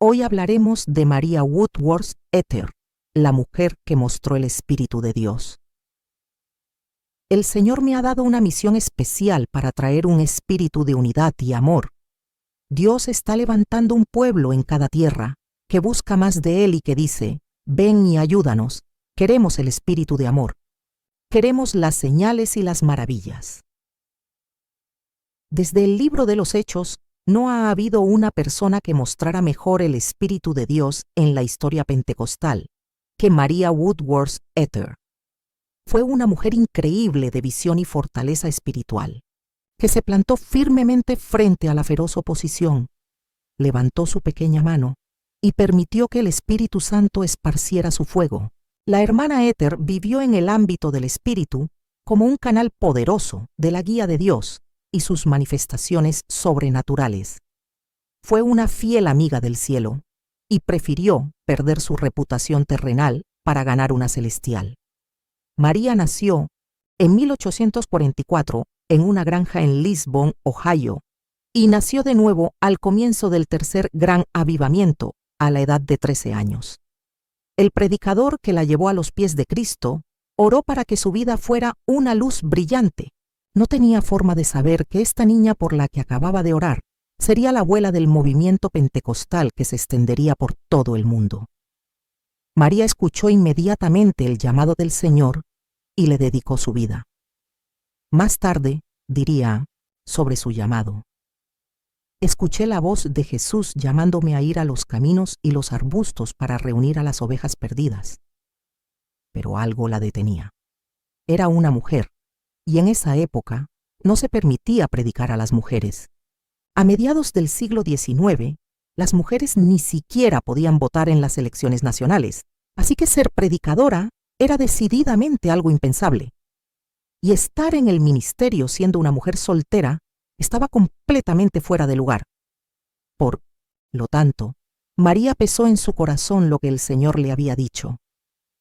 Hoy hablaremos de María Woodworth Etter, la mujer que mostró el Espíritu de Dios. El Señor me ha dado una misión especial para traer un espíritu de unidad y amor. Dios está levantando un pueblo en cada tierra que busca más de Él y que dice: ven y ayúdanos, queremos el espíritu de amor. Queremos las señales y las maravillas. Desde el libro de los Hechos, no ha habido una persona que mostrara mejor el Espíritu de Dios en la historia pentecostal que María Woodworth Etter. Fue una mujer increíble de visión y fortaleza espiritual, que se plantó firmemente frente a la feroz oposición, levantó su pequeña mano y permitió que el Espíritu Santo esparciera su fuego. La hermana Etter vivió en el ámbito del Espíritu como un canal poderoso de la guía de Dios y sus manifestaciones sobrenaturales. Fue una fiel amiga del cielo y prefirió perder su reputación terrenal para ganar una celestial. María nació en 1844 en una granja en Lisbon, Ohio, y nació de nuevo al comienzo del tercer gran avivamiento a la edad de 13 años. El predicador que la llevó a los pies de Cristo oró para que su vida fuera una luz brillante. No tenía forma de saber que esta niña por la que acababa de orar sería la abuela del movimiento pentecostal que se extendería por todo el mundo. María escuchó inmediatamente el llamado del Señor y le dedicó su vida. Más tarde diría sobre su llamado: escuché la voz de Jesús llamándome a ir a los caminos y los arbustos para reunir a las ovejas perdidas. Pero algo la detenía. Era una mujer, y en esa época no se permitía predicar a las mujeres. A mediados del siglo XIX, las mujeres ni siquiera podían votar en las elecciones nacionales, así que ser predicadora era decididamente algo impensable. Y estar en el ministerio siendo una mujer soltera estaba completamente fuera de lugar. Por lo tanto, María pesó en su corazón lo que el Señor le había dicho,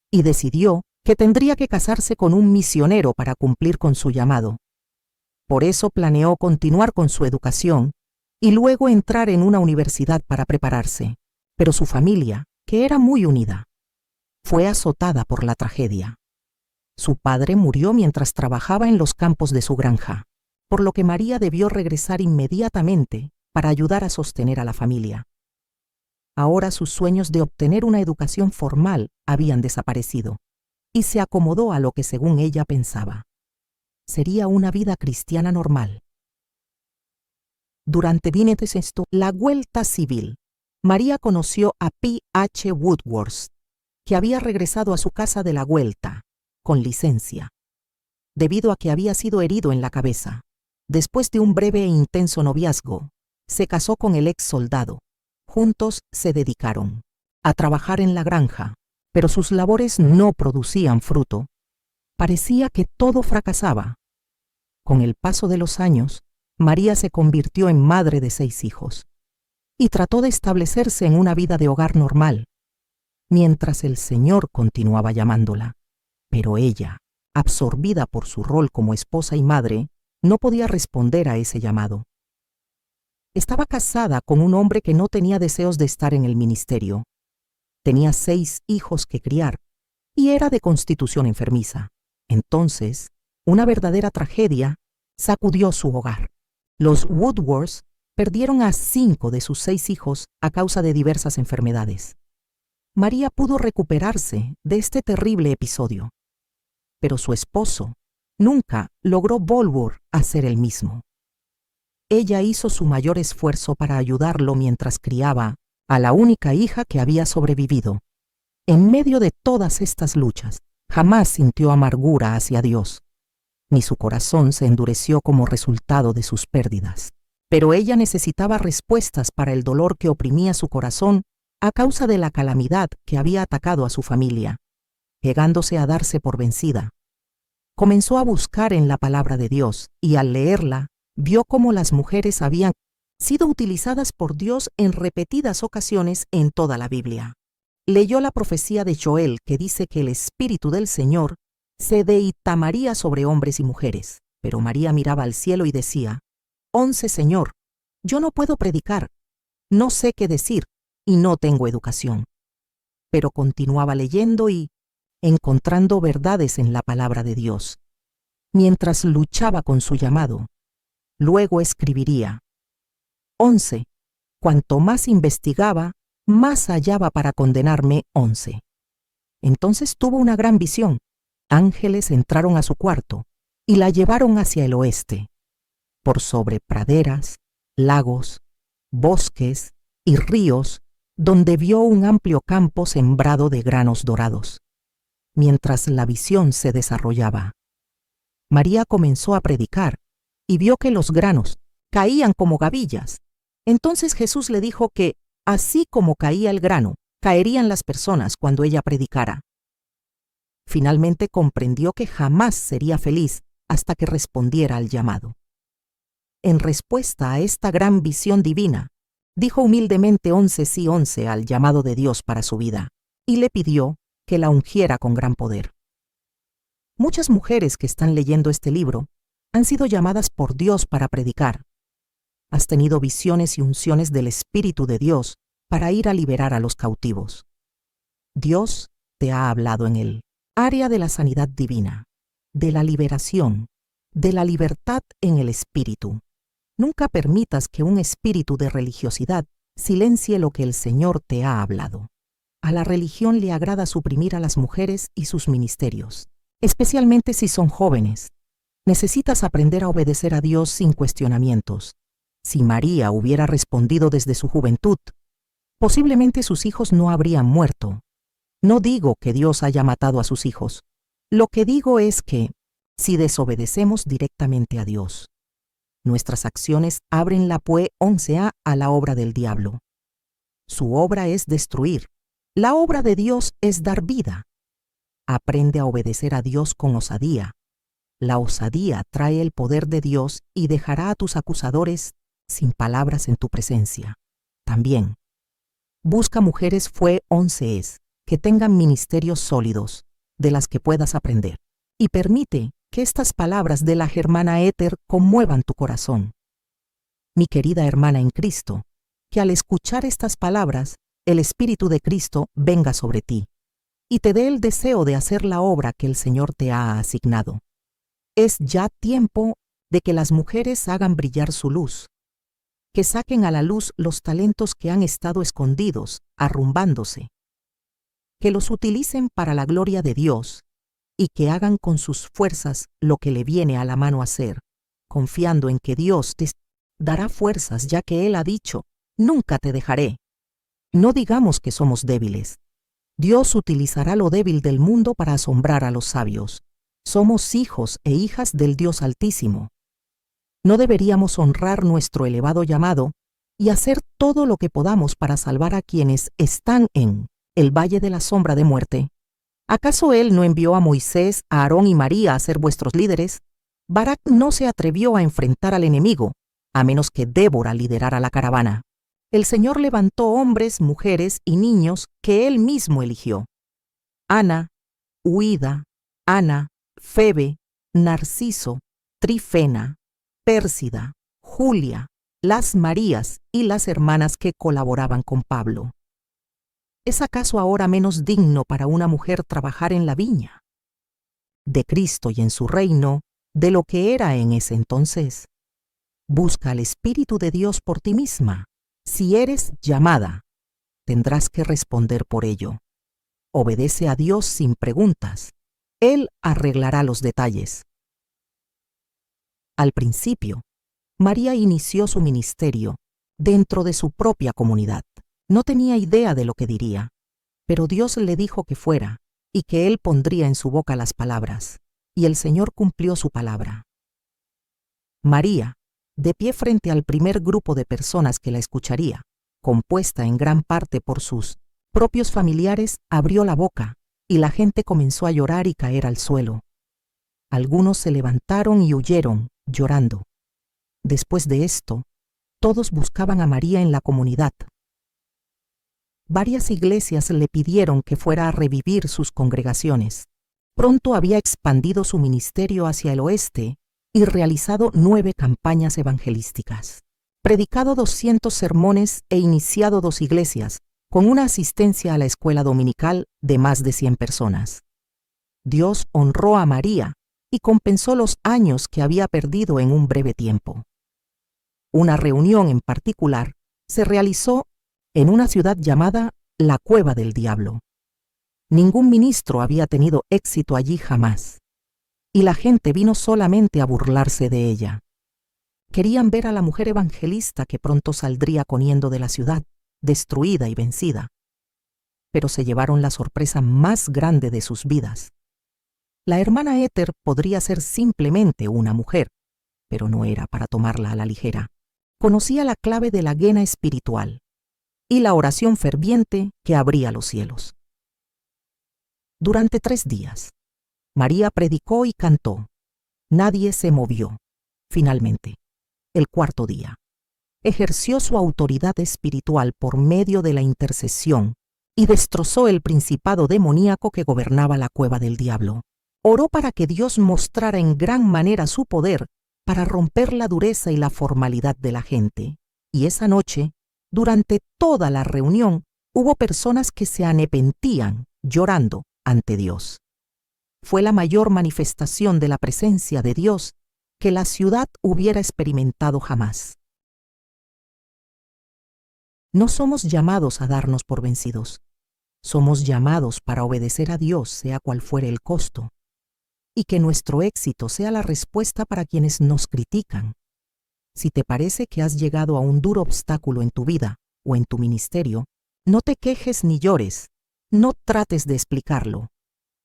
y decidió que tendría que casarse con un misionero para cumplir con su llamado. Por eso planeó continuar con su educación y luego entrar en una universidad para prepararse. Pero su familia, que era muy unida, fue azotada por la tragedia. Su padre murió mientras trabajaba en los campos de su granja, por lo que María debió regresar inmediatamente para ayudar a sostener a la familia. Ahora sus sueños de obtener una educación formal habían desaparecido, y se acomodó a lo que según ella pensaba sería una vida cristiana normal. Durante la Vuelta Civil, María conoció a P. H. Woodworth, que había regresado a su casa de la Vuelta, con licencia, debido a que había sido herido en la cabeza. Después de un breve e intenso noviazgo, se casó con el ex soldado. Juntos se dedicaron a trabajar en la granja, pero sus labores no producían fruto. Parecía que todo fracasaba. Con el paso de los años, María se convirtió en madre de 6 hijos y trató de establecerse en una vida de hogar normal, mientras el Señor continuaba llamándola. Pero ella, absorbida por su rol como esposa y madre, no podía responder a ese llamado. Estaba casada con un hombre que no tenía deseos de estar en el ministerio. Tenía 6 hijos que criar y era de constitución enfermiza. Entonces, una verdadera tragedia sacudió su hogar. Los Woodworth perdieron a 5 de sus 6 hijos a causa de diversas enfermedades. María pudo recuperarse de este terrible episodio, pero su esposo nunca logró volver a ser el mismo. Ella hizo su mayor esfuerzo para ayudarlo mientras criaba a la única hija que había sobrevivido. En medio de todas estas luchas, jamás sintió amargura hacia Dios, ni su corazón se endureció como resultado de sus pérdidas. Pero ella necesitaba respuestas para el dolor que oprimía su corazón a causa de la calamidad que había atacado a su familia. Llegándose a darse por vencida, comenzó a buscar en la palabra de Dios y al leerla, vio cómo las mujeres habían sido utilizadas por Dios en repetidas ocasiones en toda la Biblia. Leyó la profecía de Joel que dice que el Espíritu del Señor se deitamaría sobre hombres y mujeres, pero María miraba al cielo y decía: «Señor, yo no puedo predicar, no sé qué decir, y no tengo educación. Pero continuaba leyendo y encontrando verdades en la palabra de Dios, mientras luchaba con su llamado. Luego escribiría. 11. Cuanto más investigaba, más hallaba para condenarme. 11. Entonces tuvo una gran visión. Ángeles entraron a su cuarto y la llevaron hacia el oeste, por sobre praderas, lagos, bosques y ríos, donde vio un amplio campo sembrado de granos dorados. Mientras la visión se desarrollaba, María comenzó a predicar y vio que los granos caían como gavillas. Entonces Jesús le dijo que, así como caía el grano, caerían las personas cuando ella predicara. Finalmente comprendió que jamás sería feliz hasta que respondiera al llamado. En respuesta a esta gran visión divina, dijo humildemente 11 sí 11 al llamado de Dios para su vida, y le pidió que la ungiera con gran poder. Muchas mujeres que están leyendo este libro han sido llamadas por Dios para predicar. Has tenido visiones y unciones del Espíritu de Dios para ir a liberar a los cautivos. Dios te ha hablado en el área de la sanidad divina, de la liberación, de la libertad en el Espíritu. Nunca permitas que un espíritu de religiosidad silencie lo que el Señor te ha hablado. A la religión le agrada suprimir a las mujeres y sus ministerios, especialmente si son jóvenes. Necesitas aprender a obedecer a Dios sin cuestionamientos. Si María hubiera respondido desde su juventud, posiblemente sus hijos no habrían muerto. No digo que Dios haya matado a sus hijos. Lo que digo es que, si desobedecemos directamente a Dios, nuestras acciones abren la puerta 11a a la obra del diablo. Su obra es destruir. La obra de Dios es dar vida. Aprende a obedecer a Dios con osadía. La osadía trae el poder de Dios y dejará a tus acusadores sin palabras en tu presencia. También, busca mujeres 11 es que tengan ministerios sólidos, de las que puedas aprender, y permite que estas palabras de la germana éter conmuevan tu corazón. Mi querida hermana en Cristo, que al escuchar estas palabras, el Espíritu de Cristo venga sobre ti, y te dé el deseo de hacer la obra que el Señor te ha asignado. Es ya tiempo de que las mujeres hagan brillar su luz, que saquen a la luz los talentos que han estado escondidos, arrumbándose, que los utilicen para la gloria de Dios y que hagan con sus fuerzas lo que le viene a la mano hacer, confiando en que Dios te dará fuerzas, ya que Él ha dicho, nunca te dejaré. No digamos que somos débiles. Dios utilizará lo débil del mundo para asombrar a los sabios. Somos hijos e hijas del Dios Altísimo. ¿No deberíamos honrar nuestro elevado llamado y hacer todo lo que podamos para salvar a quienes están en el valle de la sombra de muerte? ¿Acaso Él no envió a Moisés, a Aarón y María a ser vuestros líderes? Barak no se atrevió a enfrentar al enemigo, a menos que Débora liderara la caravana. El Señor levantó hombres, mujeres y niños que Él mismo eligió. Ana, Huida, Ana, Febe, Narciso, Trifena, Pérsida, Julia, las Marías y las hermanas que colaboraban con Pablo. ¿Es acaso ahora menos digno para una mujer trabajar en la viña de Cristo y en su reino de lo que era en ese entonces? Busca al Espíritu de Dios por ti misma. Si eres llamada, tendrás que responder por ello. Obedece a Dios sin preguntas. Él arreglará los detalles. Al principio, María inició su ministerio dentro de su propia comunidad. No tenía idea de lo que diría, pero Dios le dijo que fuera y que Él pondría en su boca las palabras, y el Señor cumplió su palabra. María, de pie frente al primer grupo de personas que la escucharía, compuesta en gran parte por sus propios familiares, abrió la boca, y la gente comenzó a llorar y caer al suelo. Algunos se levantaron y huyeron, llorando. Después de esto, todos buscaban a María en la comunidad. Varias iglesias le pidieron que fuera a revivir sus congregaciones. Pronto había expandido su ministerio hacia el oeste y realizado 9 campañas evangelísticas, predicado 200 sermones e iniciado 2 iglesias, con una asistencia a la escuela dominical de más de 100 personas. Dios honró a María y compensó los años que había perdido en un breve tiempo. Una reunión en particular se realizó en una ciudad llamada la Cueva del Diablo. Ningún ministro había tenido éxito allí jamás, y la gente vino solamente a burlarse de ella. Querían ver a la mujer evangelista que pronto saldría corriendo de la ciudad, destruida y vencida. Pero se llevaron la sorpresa más grande de sus vidas. La hermana Éter podría ser simplemente una mujer, pero no era para tomarla a la ligera. Conocía la clave de la guena espiritual y la oración ferviente que abría los cielos. Durante 3 días, María predicó y cantó. Nadie se movió. Finalmente, el 4.º día, ejerció su autoridad espiritual por medio de la intercesión y destrozó el principado demoníaco que gobernaba la cueva del diablo. Oró para que Dios mostrara en gran manera su poder para romper la dureza y la formalidad de la gente. Y esa noche, durante toda la reunión, hubo personas que se arrepentían, llorando ante Dios. Fue la mayor manifestación de la presencia de Dios que la ciudad hubiera experimentado jamás. No somos llamados a darnos por vencidos. Somos llamados para obedecer a Dios, sea cual fuere el costo, y que nuestro éxito sea la respuesta para quienes nos critican. Si te parece que has llegado a un duro obstáculo en tu vida o en tu ministerio, no te quejes ni llores, no trates de explicarlo.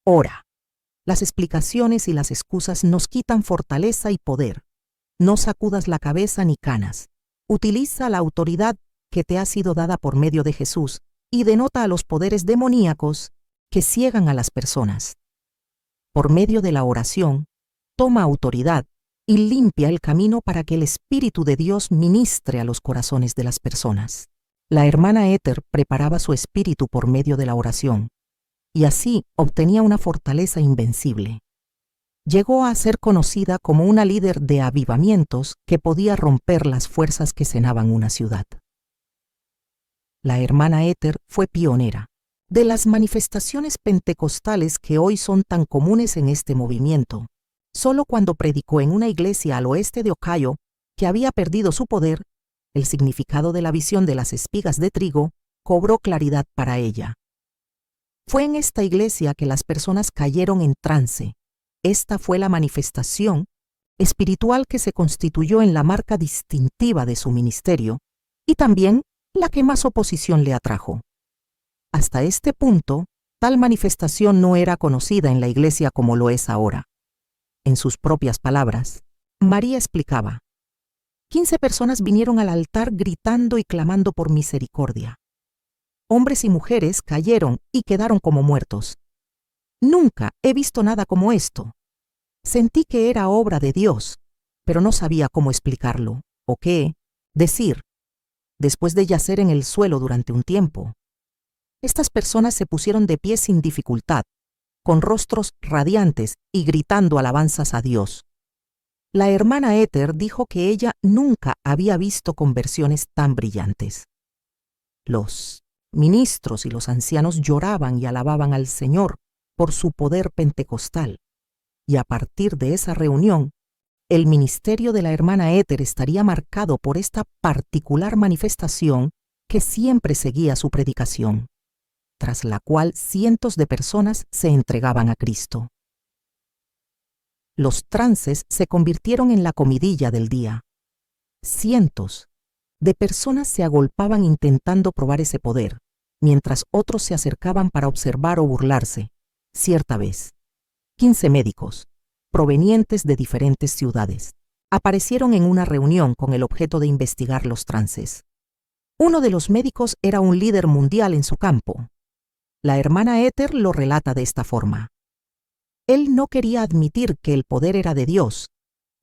Ora. Las explicaciones y las excusas nos quitan fortaleza y poder. No sacudas la cabeza ni canas. Utiliza la autoridad que te ha sido dada por medio de Jesús y denota a los poderes demoníacos que ciegan a las personas. Por medio de la oración, toma autoridad y limpia el camino para que el Espíritu de Dios ministre a los corazones de las personas. La hermana Éter preparaba su espíritu por medio de la oración, y así obtenía una fortaleza invencible. Llegó a ser conocida como una líder de avivamientos que podía romper las fuerzas que cenaban una ciudad. La hermana Éter fue pionera de las manifestaciones pentecostales que hoy son tan comunes en este movimiento. Solo cuando predicó en una iglesia al oeste de Ohio, que había perdido su poder, el significado de la visión de las espigas de trigo cobró claridad para ella. Fue en esta iglesia que las personas cayeron en trance. Esta fue la manifestación espiritual que se constituyó en la marca distintiva de su ministerio y también la que más oposición le atrajo. Hasta este punto, tal manifestación no era conocida en la iglesia como lo es ahora. En sus propias palabras, María explicaba: 15 personas vinieron al altar gritando y clamando por misericordia. Hombres y mujeres cayeron y quedaron como muertos. Nunca he visto nada como esto. Sentí que era obra de Dios, pero no sabía cómo explicarlo o qué decir. Después de yacer en el suelo durante un tiempo, estas personas se pusieron de pie sin dificultad, con rostros radiantes y gritando alabanzas a Dios. La hermana Éter dijo que ella nunca había visto conversiones tan brillantes. Los ministros y los ancianos lloraban y alababan al Señor por su poder pentecostal, y a partir de esa reunión, el ministerio de la hermana Éter estaría marcado por esta particular manifestación que siempre seguía su predicación, tras la cual cientos de personas se entregaban a Cristo. Los trances se convirtieron en la comidilla del día. Cientos de personas se agolpaban intentando probar ese poder, mientras otros se acercaban para observar o burlarse. Cierta vez, 15 médicos, provenientes de diferentes ciudades, aparecieron en una reunión con el objeto de investigar los trances. Uno de los médicos era un líder mundial en su campo. La hermana Éter lo relata de esta forma: él no quería admitir que el poder era de Dios,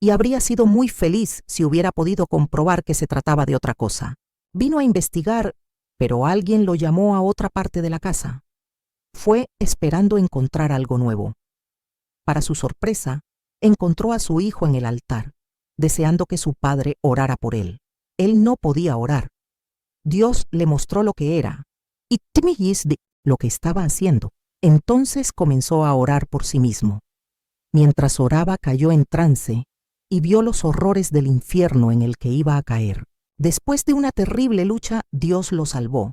y habría sido muy feliz si hubiera podido comprobar que se trataba de otra cosa. Vino a investigar, pero alguien lo llamó a otra parte de la casa. Fue esperando encontrar algo nuevo. Para su sorpresa, encontró a su hijo en el altar, deseando que su padre orara por él. Él no podía orar. Dios le mostró lo que era, y Timmy's de lo que estaba haciendo. Entonces comenzó a orar por sí mismo. Mientras oraba cayó en trance y vio los horrores del infierno en el que iba a caer. Después de una terrible lucha, Dios lo salvó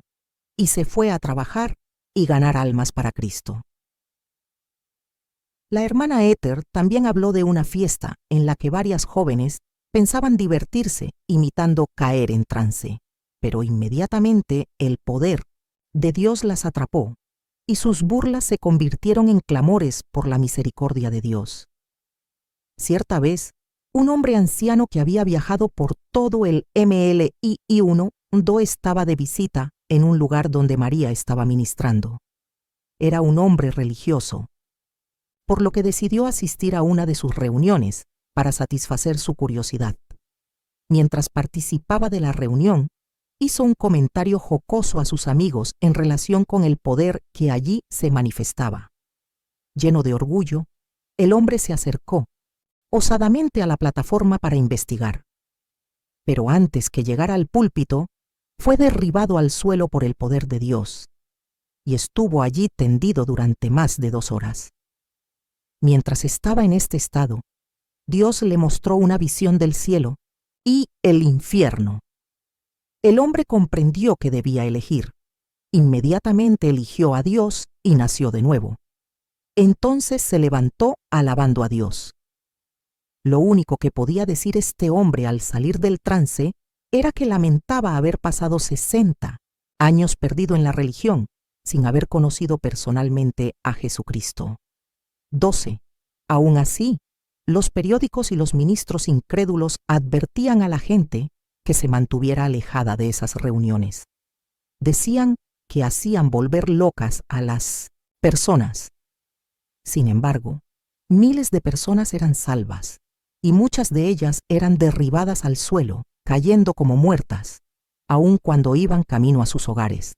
y se fue a trabajar y ganar almas para Cristo. La hermana Ether también habló de una fiesta en la que varias jóvenes pensaban divertirse imitando caer en trance, pero inmediatamente el poder de Dios las atrapó y sus burlas se convirtieron en clamores por la misericordia de Dios. Cierta vez, un hombre anciano que había viajado por todo el MLI-1 estaba de visita en un lugar donde María estaba ministrando. Era un hombre religioso, por lo que decidió asistir a una de sus reuniones para satisfacer su curiosidad. Mientras participaba de la reunión, hizo un comentario jocoso a sus amigos en relación con el poder que allí se manifestaba. Lleno de orgullo, el hombre se acercó osadamente a la plataforma para investigar. Pero antes que llegara al púlpito, fue derribado al suelo por el poder de Dios, y estuvo allí tendido durante más de 2 horas. Mientras estaba en este estado, Dios le mostró una visión del cielo y el infierno. El hombre comprendió que debía elegir. Inmediatamente eligió a Dios y nació de nuevo. Entonces se levantó alabando a Dios. Lo único que podía decir este hombre al salir del trance era que lamentaba haber pasado 60 años perdido en la religión, sin haber conocido personalmente a Jesucristo. 12. Aún así, los periódicos y los ministros incrédulos advertían a la gente que se mantuviera alejada de esas reuniones. Decían que hacían volver locas a las personas. Sin embargo, miles de personas eran salvas, y muchas de ellas eran derribadas al suelo, cayendo como muertas, aun cuando iban camino a sus hogares.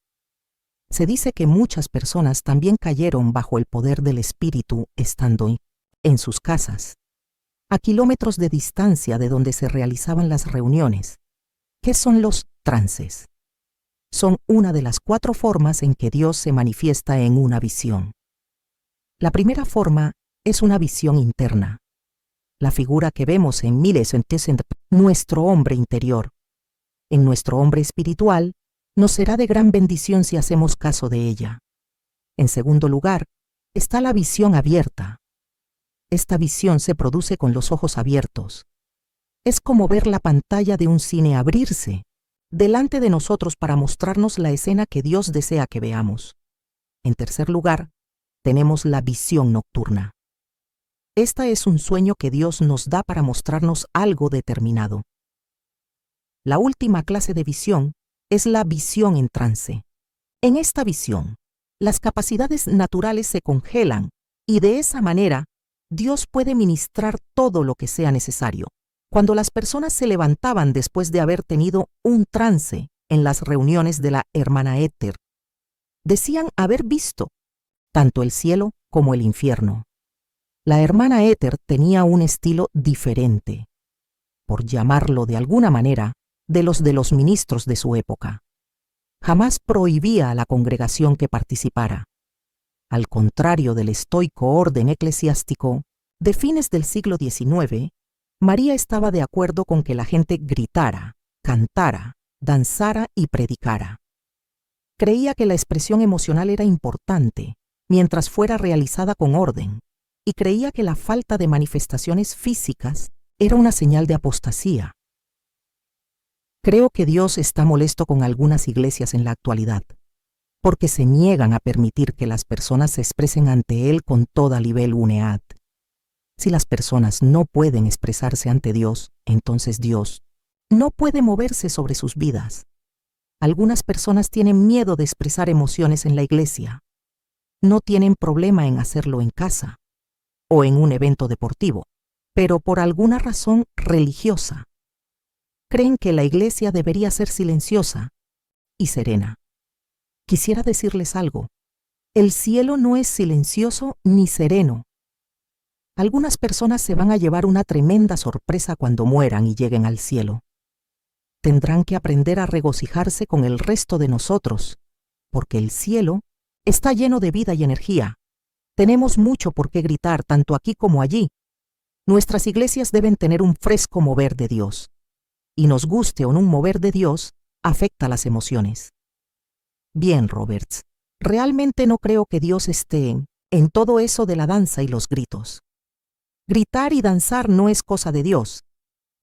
Se dice que muchas personas también cayeron bajo el poder del espíritu estando en sus casas, a kilómetros de distancia de donde se realizaban las reuniones. ¿Qué son los trances? Son una de las 4 formas en que Dios se manifiesta en una visión. La primera forma es una visión interna. La figura que vemos en miles en nuestro hombre interior. En nuestro hombre espiritual, nos será de gran bendición si hacemos caso de ella. En segundo lugar, está la visión abierta. Esta visión se produce con los ojos abiertos. Es como ver la pantalla de un cine abrirse delante de nosotros para mostrarnos la escena que Dios desea que veamos. En tercer lugar, tenemos la visión nocturna. Esta es un sueño que Dios nos da para mostrarnos algo determinado. La última clase de visión es la visión en trance. En esta visión, las capacidades naturales se congelan y de esa manera, Dios puede ministrar todo lo que sea necesario. Cuando las personas se levantaban después de haber tenido un trance en las reuniones de la hermana Ether, decían haber visto tanto el cielo como el infierno. La hermana Ether tenía un estilo diferente, por llamarlo de alguna manera, de los ministros de su época. Jamás prohibía a la congregación que participara. Al contrario del estoico orden eclesiástico de fines del siglo XIX, María estaba de acuerdo con que la gente gritara, cantara, danzara y predicara. Creía que la expresión emocional era importante, mientras fuera realizada con orden, y creía que la falta de manifestaciones físicas era una señal de apostasía. Creo que Dios está molesto con algunas iglesias en la actualidad, porque se niegan a permitir que las personas se expresen ante Él con toda libel-uneat. Si las personas no pueden expresarse ante Dios, entonces Dios no puede moverse sobre sus vidas. Algunas personas tienen miedo de expresar emociones en la iglesia. No tienen problema en hacerlo en casa o en un evento deportivo, pero por alguna razón religiosa, creen que la iglesia debería ser silenciosa y serena. Quisiera decirles algo. El cielo no es silencioso ni sereno. Algunas personas se van a llevar una tremenda sorpresa cuando mueran y lleguen al cielo. Tendrán que aprender a regocijarse con el resto de nosotros porque el cielo está lleno de vida y energía. Tenemos mucho por qué gritar, tanto aquí como allí. Nuestras iglesias deben tener un fresco mover de Dios. Y nos guste o no un mover de Dios, afecta las emociones. Bien, Roberts, realmente no creo que Dios esté en todo eso de la danza y los gritos. Gritar y danzar no es cosa de Dios.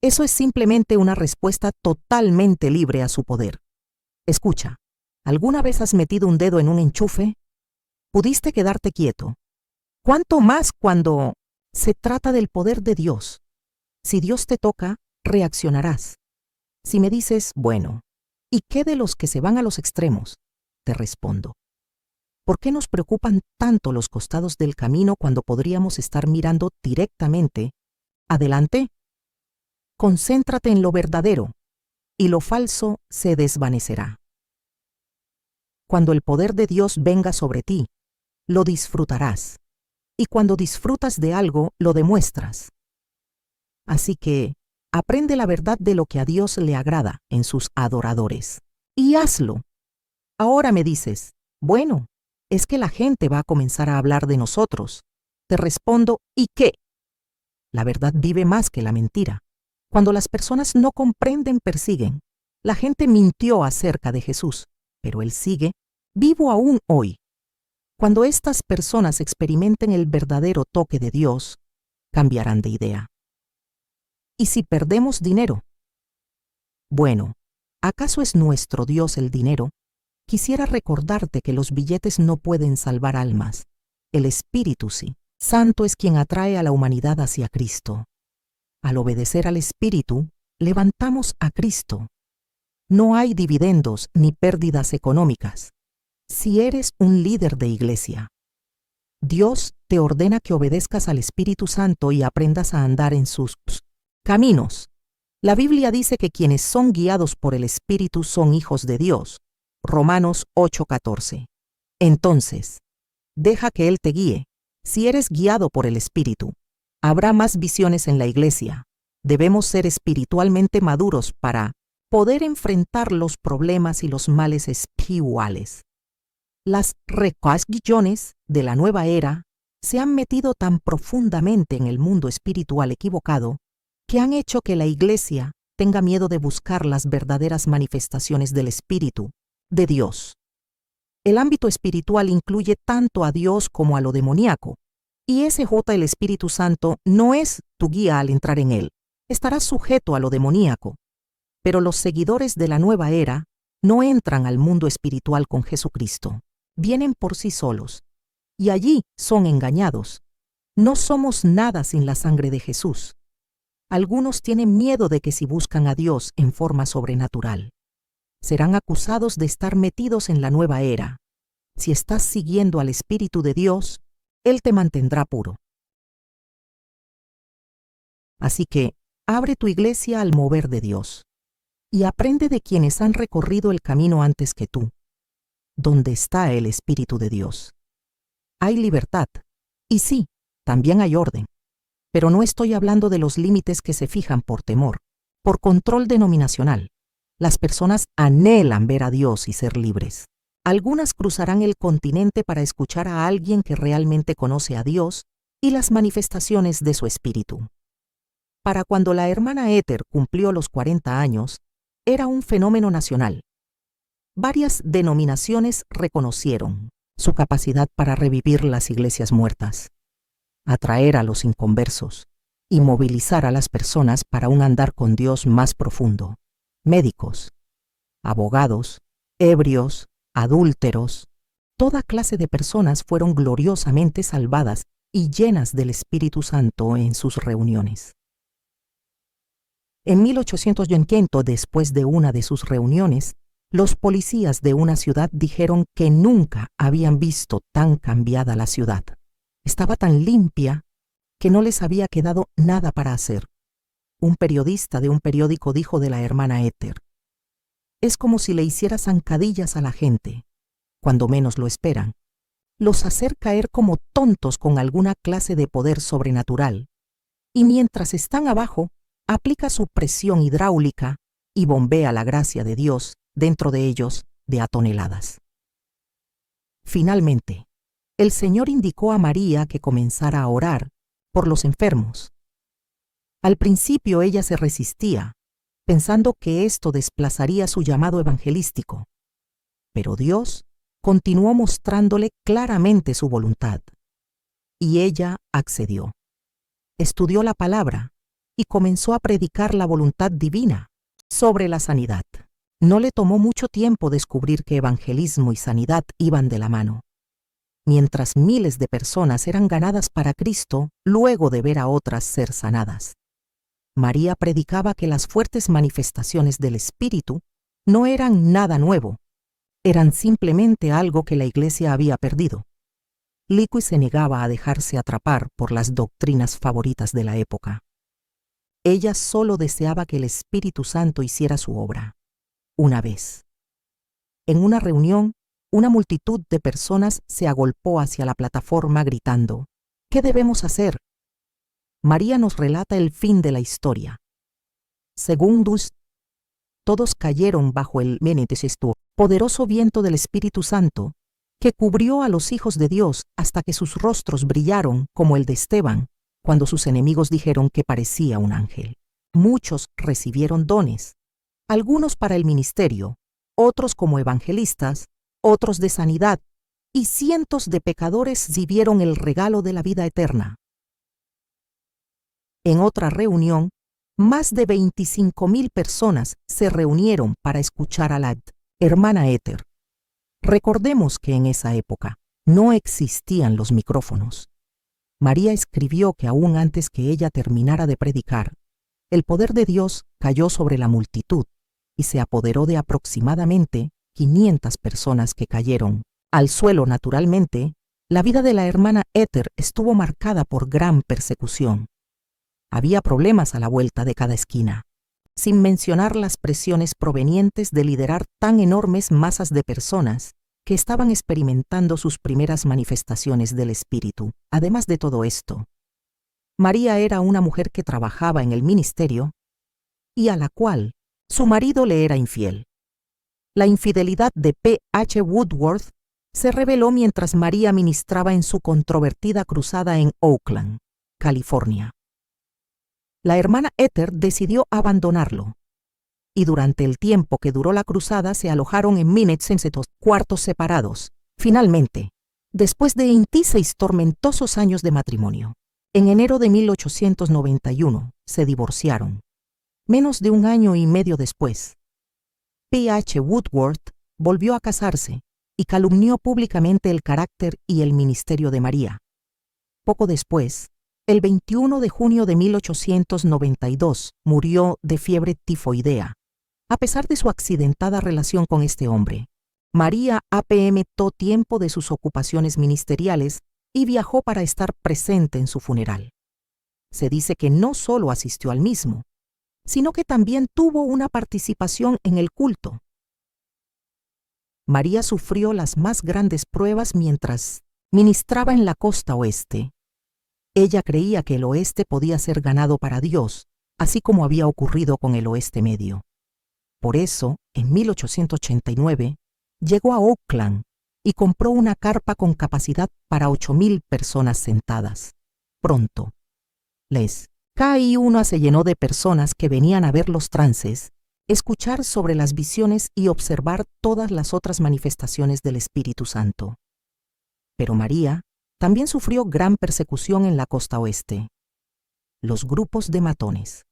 Eso es simplemente una respuesta totalmente libre a su poder. Escucha, ¿alguna vez has metido un dedo en un enchufe? Pudiste quedarte quieto. ¿Cuánto más cuando se trata del poder de Dios? Si Dios te toca, reaccionarás. Si me dices, bueno, ¿y qué de los que se van a los extremos? Te respondo. ¿Por qué nos preocupan tanto los costados del camino cuando podríamos estar mirando directamente adelante? Concéntrate en lo verdadero, y lo falso se desvanecerá. Cuando el poder de Dios venga sobre ti, lo disfrutarás, y cuando disfrutas de algo, lo demuestras. Así que, aprende la verdad de lo que a Dios le agrada en sus adoradores, y hazlo. Ahora me dices, bueno, es que la gente va a comenzar a hablar de nosotros. Te respondo, ¿y qué? La verdad vive más que la mentira. Cuando las personas no comprenden, persiguen. La gente mintió acerca de Jesús, pero Él sigue vivo aún hoy. Cuando estas personas experimenten el verdadero toque de Dios, cambiarán de idea. ¿Y si perdemos dinero? Bueno, ¿acaso es nuestro Dios el dinero? Quisiera recordarte que los billetes no pueden salvar almas. El Espíritu sí. Santo es quien atrae a la humanidad hacia Cristo. Al obedecer al Espíritu, levantamos a Cristo. No hay dividendos ni pérdidas económicas. Si eres un líder de iglesia, Dios te ordena que obedezcas al Espíritu Santo y aprendas a andar en sus caminos. La Biblia dice que quienes son guiados por el Espíritu son hijos de Dios. Romanos 8:14. Entonces, deja que Él te guíe. Si eres guiado por el Espíritu, habrá más visiones en la iglesia. Debemos ser espiritualmente maduros para poder enfrentar los problemas y los males espirituales. Las religiones de la nueva era se han metido tan profundamente en el mundo espiritual equivocado que han hecho que la iglesia tenga miedo de buscar las verdaderas manifestaciones del Espíritu de Dios. El ámbito espiritual incluye tanto a Dios como a lo demoníaco, y el Espíritu Santo no es tu guía al entrar en él. Estarás sujeto a lo demoníaco, pero los seguidores de la nueva era no entran al mundo espiritual con Jesucristo. Vienen por sí solos, y allí son engañados. No somos nada sin la sangre de Jesús. Algunos tienen miedo de que si buscan a Dios en forma sobrenatural, serán acusados de estar metidos en la nueva era. Si estás siguiendo al Espíritu de Dios, Él te mantendrá puro. Así que, abre tu iglesia al mover de Dios y aprende de quienes han recorrido el camino antes que tú. ¿Dónde está el Espíritu de Dios? Hay libertad, y sí, también hay orden. Pero no estoy hablando de los límites que se fijan por temor, por control denominacional. Las personas anhelan ver a Dios y ser libres. Algunas cruzarán el continente para escuchar a alguien que realmente conoce a Dios y las manifestaciones de su espíritu. Para cuando la hermana Ether cumplió los 40 años, era un fenómeno nacional. Varias denominaciones reconocieron su capacidad para revivir las iglesias muertas, atraer a los inconversos y movilizar a las personas para un andar con Dios más profundo. Médicos, abogados, ebrios, adúlteros, toda clase de personas fueron gloriosamente salvadas y llenas del Espíritu Santo en sus reuniones. En 1880, después de una de sus reuniones, los policías de una ciudad dijeron que nunca habían visto tan cambiada la ciudad. Estaba tan limpia que no les había quedado nada para hacer. Un periodista de un periódico dijo de la hermana Ether: es como si le hiciera zancadillas a la gente, cuando menos lo esperan. Los hacer caer como tontos con alguna clase de poder sobrenatural, y mientras están abajo, aplica su presión hidráulica y bombea la gracia de Dios dentro de ellos de a toneladas. Finalmente, el Señor indicó a María que comenzara a orar por los enfermos. Al principio ella se resistía, pensando que esto desplazaría su llamado evangelístico. Pero Dios continuó mostrándole claramente su voluntad. Y ella accedió. Estudió la palabra y comenzó a predicar la voluntad divina sobre la sanidad. No le tomó mucho tiempo descubrir que evangelismo y sanidad iban de la mano. Mientras miles de personas eran ganadas para Cristo luego de ver a otras ser sanadas. María predicaba que las fuertes manifestaciones del Espíritu no eran nada nuevo, eran simplemente algo que la Iglesia había perdido. Leakey se negaba a dejarse atrapar por las doctrinas favoritas de la época. Ella solo deseaba que el Espíritu Santo hiciera su obra. Una vez. En una reunión, una multitud de personas se agolpó hacia la plataforma gritando, ¿qué debemos hacer? María nos relata el fin de la historia. Según Dus, todos cayeron bajo el Menetesesto, poderoso viento del Espíritu Santo, que cubrió a los hijos de Dios hasta que sus rostros brillaron como el de Esteban, cuando sus enemigos dijeron que parecía un ángel. Muchos recibieron dones, algunos para el ministerio, otros como evangelistas, otros de sanidad, y cientos de pecadores recibieron el regalo de la vida eterna. En otra reunión, más de 25,000 personas se reunieron para escuchar a la hermana Ether. Recordemos que en esa época no existían los micrófonos. María escribió que aún antes que ella terminara de predicar, el poder de Dios cayó sobre la multitud y se apoderó de aproximadamente 500 personas que cayeron al suelo naturalmente. La vida de la hermana Ether estuvo marcada por gran persecución. Había problemas a la vuelta de cada esquina, sin mencionar las presiones provenientes de liderar tan enormes masas de personas que estaban experimentando sus primeras manifestaciones del Espíritu. Además de todo esto, María era una mujer que trabajaba en el ministerio y a la cual su marido le era infiel. La infidelidad de P. H. Woodworth se reveló mientras María ministraba en su controvertida cruzada en Oakland, California. La hermana Ether decidió abandonarlo, y durante el tiempo que duró la cruzada se alojaron en cuartos separados. Finalmente, después de 26 tormentosos años de matrimonio, en enero de 1891 se divorciaron. Menos de un año y medio después, P. H. Woodworth volvió a casarse y calumnió públicamente el carácter y el ministerio de María. Poco después, el 21 de junio de 1892, murió de fiebre tifoidea. A pesar de su accidentada relación con este hombre, María apmtó tiempo de sus ocupaciones ministeriales y viajó para estar presente en su funeral. Se dice que no solo asistió al mismo, sino que también tuvo una participación en el culto. María sufrió las más grandes pruebas mientras ministraba en la costa oeste. Ella creía que el oeste podía ser ganado para Dios, así como había ocurrido con el oeste medio. Por eso, en 1889, llegó a Oakland y compró una carpa con capacidad para 8,000 personas sentadas. Pronto, KI1 se llenó de personas que venían a ver los trances, escuchar sobre las visiones y observar todas las otras manifestaciones del Espíritu Santo. Pero María también sufrió gran persecución en la costa oeste. Los grupos de matones,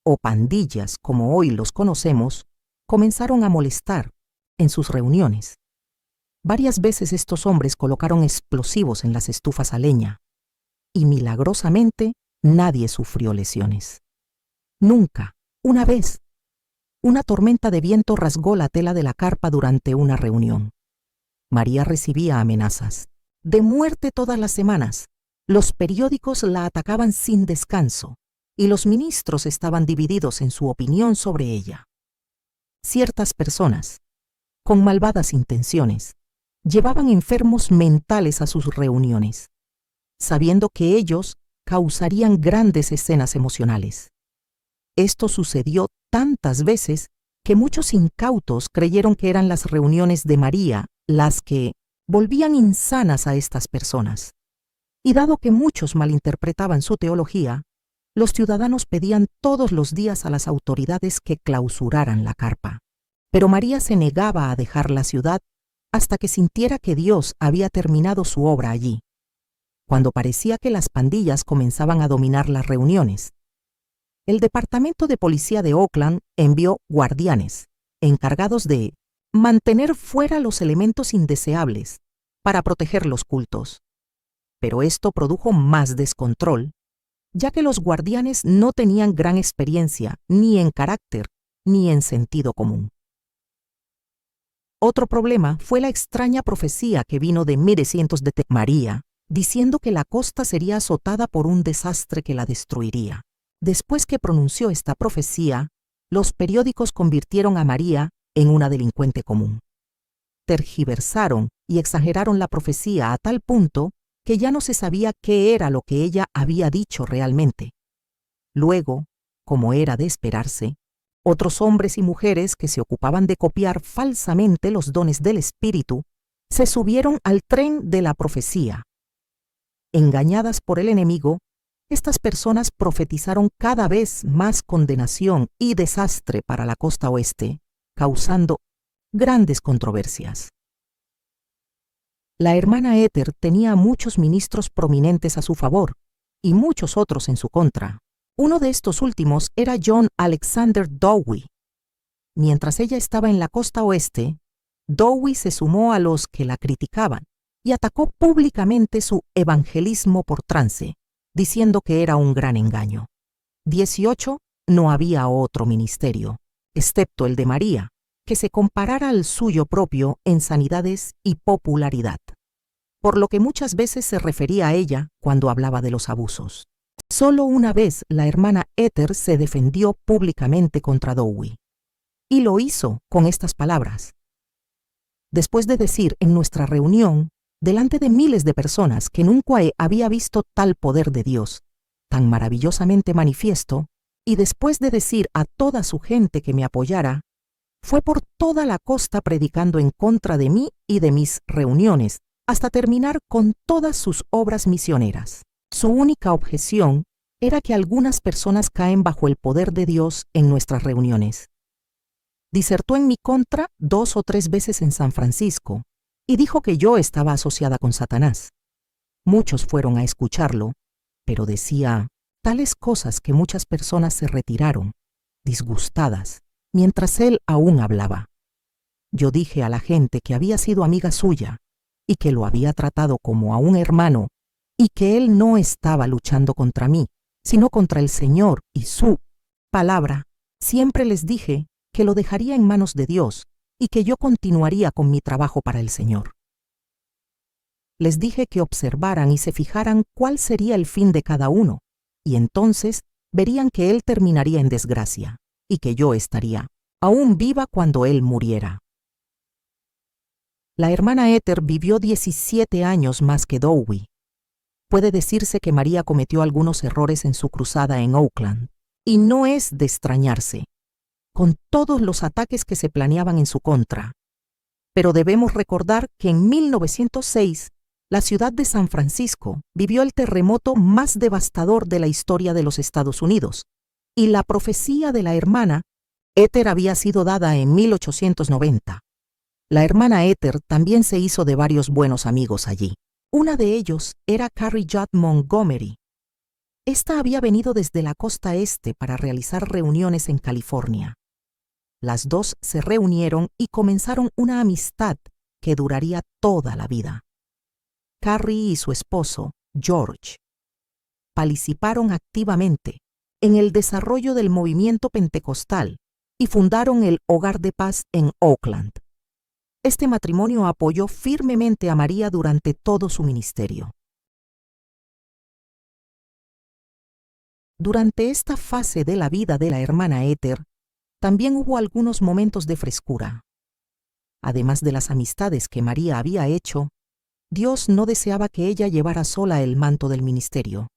o pandillas como hoy los conocemos, comenzaron a molestar en sus reuniones. Varias veces estos hombres colocaron explosivos en las estufas a leña, y milagrosamente nadie sufrió lesiones. Nunca, una vez, una tormenta de viento rasgó la tela de la carpa durante una reunión. María recibía amenazas de muerte todas las semanas. Los periódicos la atacaban sin descanso y los ministros estaban divididos en su opinión sobre ella. Ciertas personas, con malvadas intenciones, llevaban enfermos mentales a sus reuniones, sabiendo que ellos causarían grandes escenas emocionales. Esto sucedió tantas veces que muchos incautos creyeron que eran las reuniones de María las que volvían insanas a estas personas. Y dado que muchos malinterpretaban su teología, los ciudadanos pedían todos los días a las autoridades que clausuraran la carpa. Pero María se negaba a dejar la ciudad hasta que sintiera que Dios había terminado su obra allí, cuando parecía que las pandillas comenzaban a dominar las reuniones. El Departamento de Policía de Oakland envió guardianes, encargados de mantener fuera los elementos indeseables para proteger los cultos. Pero esto produjo más descontrol, ya que los guardianes no tenían gran experiencia ni en carácter ni en sentido común. Otro problema fue la extraña profecía que vino de Medicientos de María, diciendo que la costa sería azotada por un desastre que la destruiría. Después que pronunció esta profecía, los periódicos convirtieron a María en una delincuente común. Tergiversaron y exageraron la profecía a tal punto que ya no se sabía qué era lo que ella había dicho realmente. Luego, como era de esperarse, otros hombres y mujeres que se ocupaban de copiar falsamente los dones del Espíritu se subieron al tren de la profecía. Engañadas por el enemigo, estas personas profetizaron cada vez más condenación y desastre para la costa oeste, causando grandes controversias. La hermana Ether tenía muchos ministros prominentes a su favor y muchos otros en su contra. Uno de estos últimos era John Alexander Dowie. Mientras ella estaba en la costa oeste, Dowie se sumó a los que la criticaban y atacó públicamente su evangelismo por trance, diciendo que era un gran engaño. 18. No había otro ministerio, excepto el de María, que se comparara al suyo propio en sanidades y popularidad, por lo que muchas veces se refería a ella cuando hablaba de los abusos. Solo una vez la hermana Ether se defendió públicamente contra Dowie, y lo hizo con estas palabras. Después de decir en nuestra reunión, delante de miles de personas, que nunca había visto tal poder de Dios, tan maravillosamente manifiesto, y después de decir a toda su gente que me apoyara, fue por toda la costa predicando en contra de mí y de mis reuniones, hasta terminar con todas sus obras misioneras. Su única objeción era que algunas personas caen bajo el poder de Dios en nuestras reuniones. Disertó en mi contra 2 o 3 veces en San Francisco y dijo que yo estaba asociada con Satanás. Muchos fueron a escucharlo, pero decía tales cosas que muchas personas se retiraron, disgustadas, mientras él aún hablaba. Yo dije a la gente que había sido amiga suya y que lo había tratado como a un hermano y que él no estaba luchando contra mí, sino contra el Señor y su palabra. Siempre les dije que lo dejaría en manos de Dios y que yo continuaría con mi trabajo para el Señor. Les dije que observaran y se fijaran cuál sería el fin de cada uno, y entonces verían que él terminaría en desgracia y que yo estaría aún viva cuando él muriera. La hermana Ether vivió 17 años más que Dowie. Puede decirse que María cometió algunos errores en su cruzada en Oakland, y no es de extrañarse, con todos los ataques que se planeaban en su contra. Pero debemos recordar que en 1906, la ciudad de San Francisco vivió el terremoto más devastador de la historia de los Estados Unidos, y la profecía de la hermana Ether había sido dada en 1890. La hermana Ether también se hizo de varios buenos amigos allí. Una de ellos era Carrie Judd Montgomery. Esta había venido desde la costa este para realizar reuniones en California. Las dos se reunieron y comenzaron una amistad que duraría toda la vida. Carrie y su esposo, George, participaron activamente en el desarrollo del movimiento pentecostal y fundaron el Hogar de Paz en Oakland. Este matrimonio apoyó firmemente a María durante todo su ministerio. Durante esta fase de la vida de la hermana Ether, también hubo algunos momentos de frescura. Además de las amistades que María había hecho, Dios no deseaba que ella llevara sola el manto del ministerio.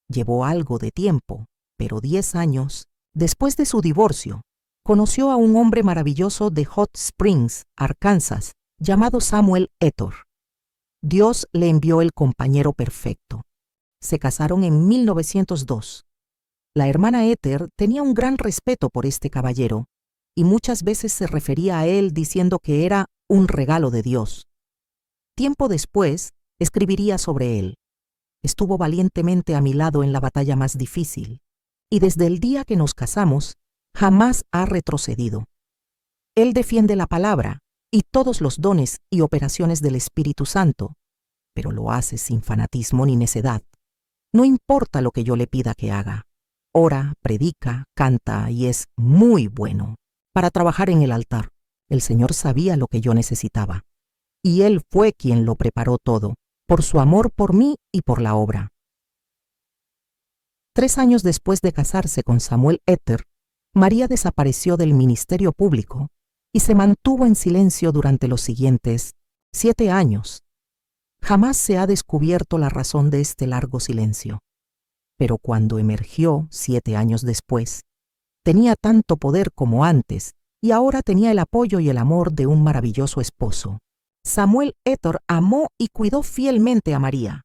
Llevó algo de tiempo, pero 10 años después de su divorcio, conoció a un hombre maravilloso de Hot Springs, Arkansas, llamado Samuel Ettor. Dios le envió el compañero perfecto. Se casaron en 1902. La hermana Ether tenía un gran respeto por este caballero y muchas veces se refería a él diciendo que era un regalo de Dios. Tiempo después, escribiría sobre él. Estuvo valientemente a mi lado en la batalla más difícil, y desde el día que nos casamos, jamás ha retrocedido. Él defiende la palabra y todos los dones y operaciones del Espíritu Santo, pero lo hace sin fanatismo ni necedad. No importa lo que yo le pida que haga. Ora, predica, canta y es muy bueno para trabajar en el altar. El Señor sabía lo que yo necesitaba, y Él fue quien lo preparó todo, por su amor por mí y por la obra. 3 años después de casarse con Samuel Ether, María desapareció del ministerio público y se mantuvo en silencio durante los siguientes 7 años. Jamás se ha descubierto la razón de este largo silencio. Pero cuando emergió 7 años después, tenía tanto poder como antes y ahora tenía el apoyo y el amor de un maravilloso esposo. Samuel Ether amó y cuidó fielmente a María.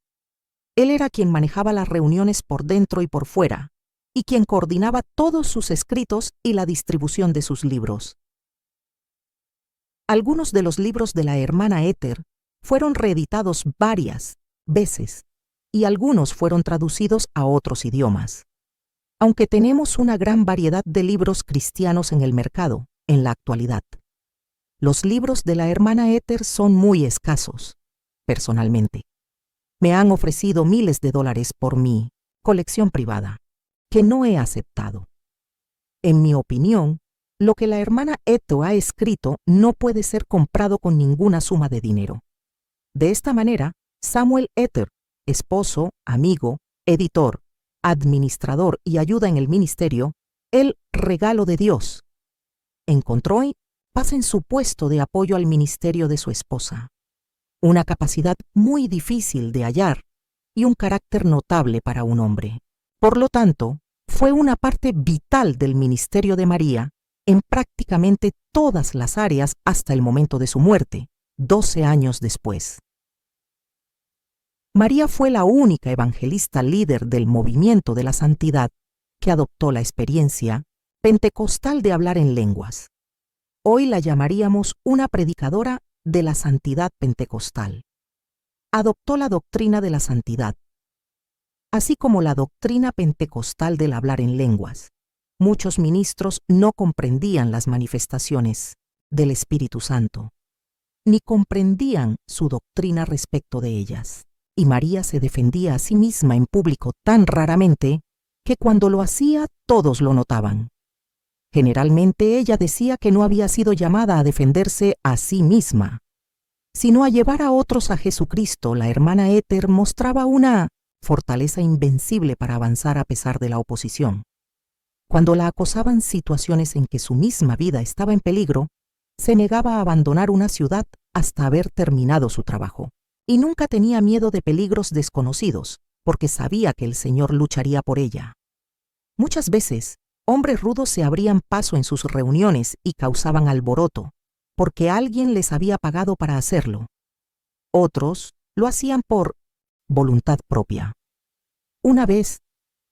Él era quien manejaba las reuniones por dentro y por fuera, y quien coordinaba todos sus escritos y la distribución de sus libros. Algunos de los libros de la hermana Ether fueron reeditados varias veces, y algunos fueron traducidos a otros idiomas. Aunque tenemos una gran variedad de libros cristianos en el mercado, en la actualidad, los libros de la hermana Ether son muy escasos. Personalmente, me han ofrecido miles de dólares por mi colección privada, que no he aceptado. En mi opinión, lo que la hermana Ether ha escrito no puede ser comprado con ninguna suma de dinero. De esta manera, Samuel Ether, esposo, amigo, editor, administrador y ayuda en el ministerio, el regalo de Dios, encontró paz en su puesto de apoyo al ministerio de su esposa, una capacidad muy difícil de hallar y un carácter notable para un hombre. Por lo tanto, fue una parte vital del ministerio de María en prácticamente todas las áreas hasta el momento de su muerte, 12 años después. María fue la única evangelista líder del movimiento de la santidad que adoptó la experiencia pentecostal de hablar en lenguas. Hoy la llamaríamos una predicadora de la santidad pentecostal. Adoptó la doctrina de la santidad, así como la doctrina pentecostal del hablar en lenguas. Muchos ministros no comprendían las manifestaciones del Espíritu Santo, ni comprendían su doctrina respecto de ellas. Y María se defendía a sí misma en público tan raramente que cuando lo hacía todos lo notaban. Generalmente ella decía que no había sido llamada a defenderse a sí misma, sino a llevar a otros a Jesucristo. La hermana Ether mostraba una fortaleza invencible para avanzar a pesar de la oposición. Cuando la acosaban situaciones en que su misma vida estaba en peligro, se negaba a abandonar una ciudad hasta haber terminado su trabajo. Y nunca tenía miedo de peligros desconocidos, porque sabía que el Señor lucharía por ella. Muchas veces, hombres rudos se abrían paso en sus reuniones y causaban alboroto, porque alguien les había pagado para hacerlo. Otros lo hacían por voluntad propia. Una vez,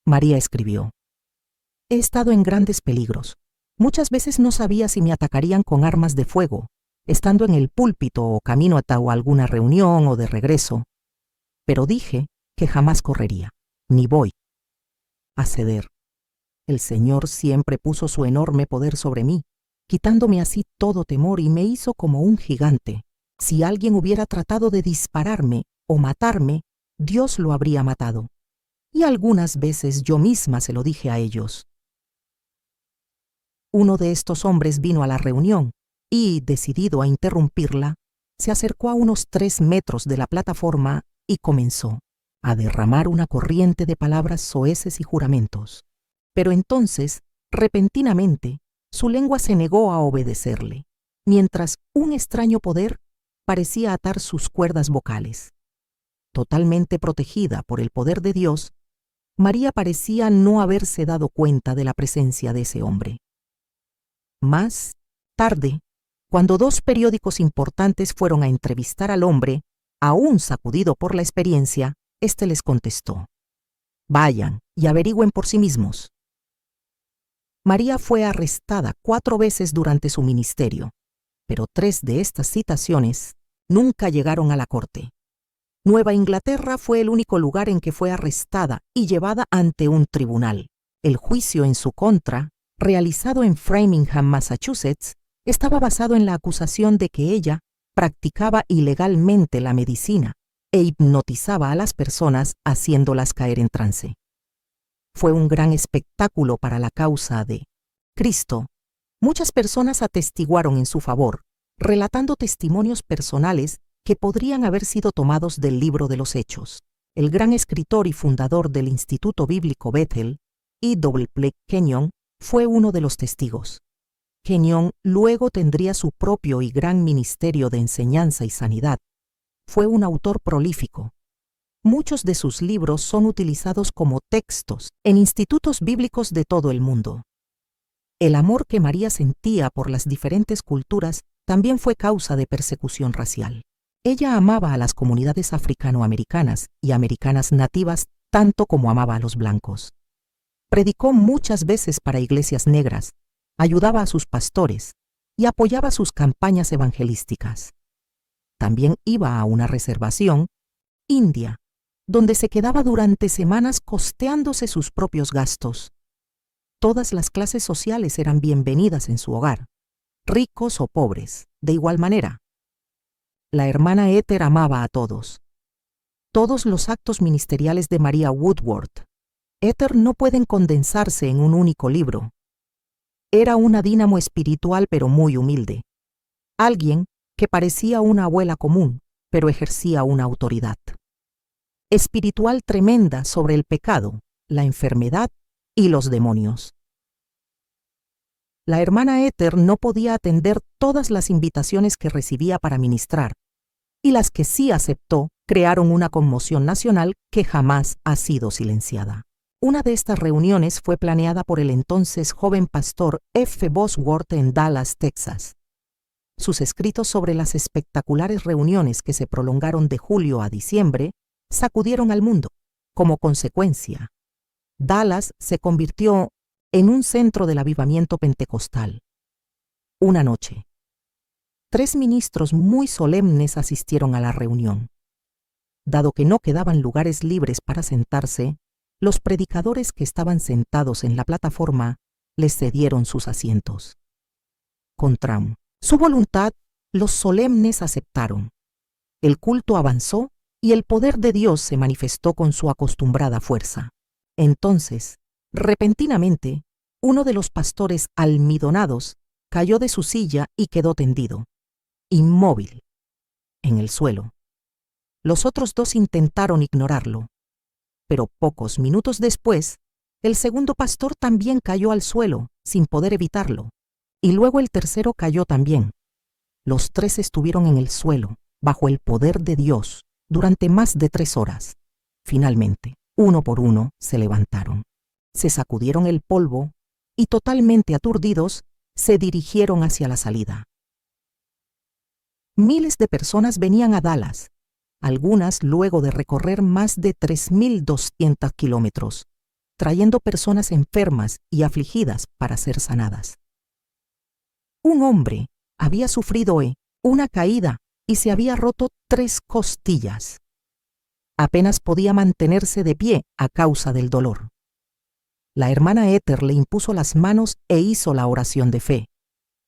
María escribió: «He estado en grandes peligros. Muchas veces no sabía si me atacarían con armas de fuego, estando en el púlpito o camino a alguna reunión o de regreso. Pero dije que jamás correría, ni voy a ceder. El Señor siempre puso su enorme poder sobre mí, quitándome así todo temor y me hizo como un gigante. Si alguien hubiera tratado de dispararme o matarme, Dios lo habría matado. Y algunas veces yo misma se lo dije a ellos». Uno de estos hombres vino a la reunión y, decidido a interrumpirla, se acercó a unos 3 metros de la plataforma y comenzó a derramar una corriente de palabras soeces y juramentos. Pero entonces, repentinamente, su lengua se negó a obedecerle, mientras un extraño poder parecía atar sus cuerdas vocales. Totalmente protegida por el poder de Dios, María parecía no haberse dado cuenta de la presencia de ese hombre. Más tarde, Cuando 2 periódicos importantes fueron a entrevistar al hombre, aún sacudido por la experiencia, éste les contestó: «Vayan y averigüen por sí mismos». María fue arrestada 4 veces durante su ministerio, pero 3 de estas citaciones nunca llegaron a la corte. Nueva Inglaterra fue el único lugar en que fue arrestada y llevada ante un tribunal. El juicio en su contra, realizado en Framingham, Massachusetts, estaba basado en la acusación de que ella practicaba ilegalmente la medicina e hipnotizaba a las personas haciéndolas caer en trance. Fue un gran espectáculo para la causa de Cristo. Muchas personas atestiguaron en su favor, relatando testimonios personales que podrían haber sido tomados del libro de los Hechos. El gran escritor y fundador del Instituto Bíblico Bethel, E.W. Kenyon, fue uno de los testigos. Kenyon luego tendría su propio y gran ministerio de enseñanza y sanidad. Fue un autor prolífico. Muchos de sus libros son utilizados como textos en institutos bíblicos de todo el mundo. El amor que María sentía por las diferentes culturas también fue causa de persecución racial. Ella amaba a las comunidades africanoamericanas y americanas nativas tanto como amaba a los blancos. Predicó muchas veces para iglesias negras, ayudaba a sus pastores y apoyaba sus campañas evangelísticas. También iba a una reservación india, donde se quedaba durante semanas costeándose sus propios gastos. Todas las clases sociales eran bienvenidas en su hogar, ricos o pobres, de igual manera. La hermana Ether amaba a todos. Todos los actos ministeriales de María Woodworth Ether no pueden condensarse en un único libro. Era una dínamo espiritual pero muy humilde. Alguien que parecía una abuela común, pero ejercía una autoridad espiritual tremenda sobre el pecado, la enfermedad y los demonios. La hermana Ether no podía atender todas las invitaciones que recibía para ministrar, y las que sí aceptó crearon una conmoción nacional que jamás ha sido silenciada. Una de estas reuniones fue planeada por el entonces joven pastor F. Bosworth en Dallas, Texas. Sus escritos sobre las espectaculares reuniones que se prolongaron de julio a diciembre sacudieron al mundo. Como consecuencia, Dallas se convirtió en un centro del avivamiento pentecostal. Una noche, 3 ministros muy solemnes asistieron a la reunión. Dado que no quedaban lugares libres para sentarse, los predicadores que estaban sentados en la plataforma les cedieron sus asientos. Contra su voluntad, los solemnes aceptaron. El culto avanzó y el poder de Dios se manifestó con su acostumbrada fuerza. Entonces, repentinamente, uno de los pastores almidonados cayó de su silla y quedó tendido, inmóvil, en el suelo. Los otros 2 intentaron ignorarlo, pero pocos minutos después, el segundo pastor también cayó al suelo, sin poder evitarlo, y luego el tercero cayó también. Los 3 estuvieron en el suelo, bajo el poder de Dios, durante más de 3 horas. Finalmente, uno por uno, se levantaron. Se sacudieron el polvo y, totalmente aturdidos, se dirigieron hacia la salida. Miles de personas venían a Dallas, algunas luego de recorrer más de 3.200 kilómetros, trayendo personas enfermas y afligidas para ser sanadas. Un hombre había sufrido una caída y se había roto 3 costillas. Apenas podía mantenerse de pie a causa del dolor. La hermana Ether le impuso las manos e hizo la oración de fe,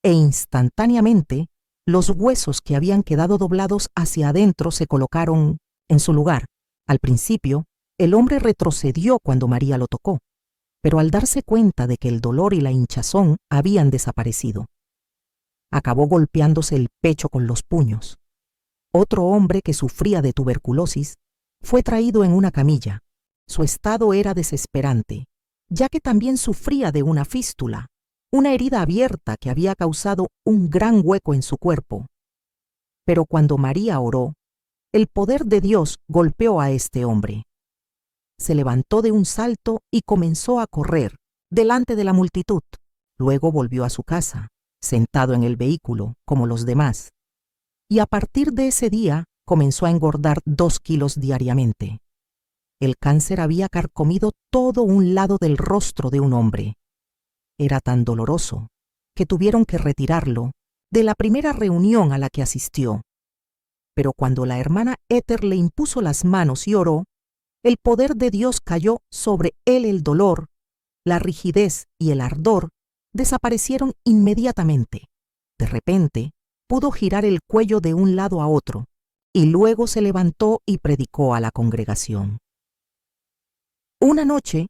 e instantáneamente los huesos que habían quedado doblados hacia adentro se colocaron en su lugar. Al principio, el hombre retrocedió cuando María lo tocó, pero al darse cuenta de que el dolor y la hinchazón habían desaparecido, acabó golpeándose el pecho con los puños. Otro hombre que sufría de tuberculosis fue traído en una camilla. Su estado era desesperante, ya que también sufría de una fístula, una herida abierta que había causado un gran hueco en su cuerpo. Pero cuando María oró, el poder de Dios golpeó a este hombre. Se levantó de un salto y comenzó a correr delante de la multitud. Luego volvió a su casa, sentado en el vehículo como los demás, y a partir de ese día comenzó a engordar 2 kilos diariamente. El cáncer había carcomido todo un lado del rostro de un hombre. Era tan doloroso que tuvieron que retirarlo de la primera reunión a la que asistió. Pero cuando la hermana Ether le impuso las manos y oró, el poder de Dios cayó sobre él. El dolor, la rigidez y el ardor desaparecieron inmediatamente. De repente, pudo girar el cuello de un lado a otro, y luego se levantó y predicó a la congregación. Una noche,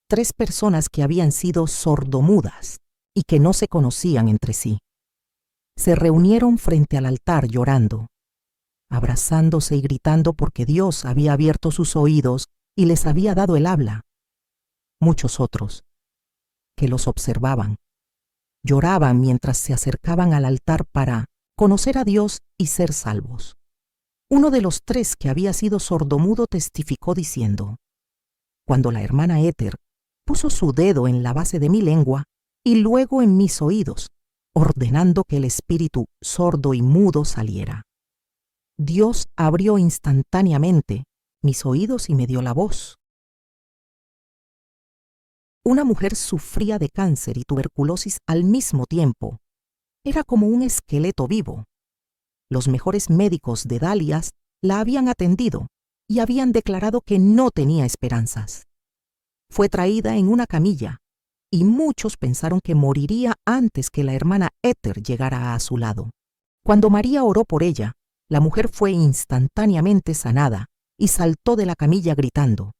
3 personas que habían sido sordomudas y que no se conocían entre sí, se reunieron frente al altar llorando, abrazándose y gritando porque Dios había abierto sus oídos y les había dado el habla. Muchos otros, que los observaban, lloraban mientras se acercaban al altar para conocer a Dios y ser salvos. Uno de los 3 que había sido sordomudo testificó diciendo: cuando la hermana Ether puso su dedo en la base de mi lengua y luego en mis oídos, ordenando que el espíritu sordo y mudo saliera, Dios abrió instantáneamente mis oídos y me dio la voz. Una mujer sufría de cáncer y tuberculosis al mismo tiempo. Era como un esqueleto vivo. Los mejores médicos de Dallas la habían atendido y habían declarado que no tenía esperanzas. Fue traída en una camilla y muchos pensaron que moriría antes que la hermana Ether llegara a su lado. Cuando María oró por ella, la mujer fue instantáneamente sanada y saltó de la camilla gritando.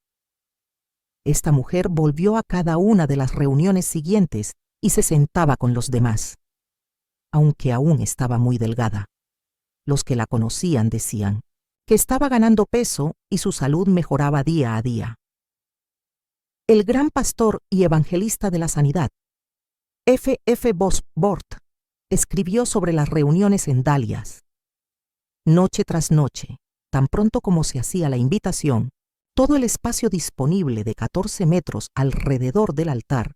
Esta mujer volvió a cada una de las reuniones siguientes y se sentaba con los demás, aunque aún estaba muy delgada. Los que la conocían decían que estaba ganando peso y su salud mejoraba día a día. El gran pastor y evangelista de la sanidad, F. F. Bosworth, escribió sobre las reuniones en Dallas. Noche tras noche, tan pronto como se hacía la invitación, todo el espacio disponible de 14 metros alrededor del altar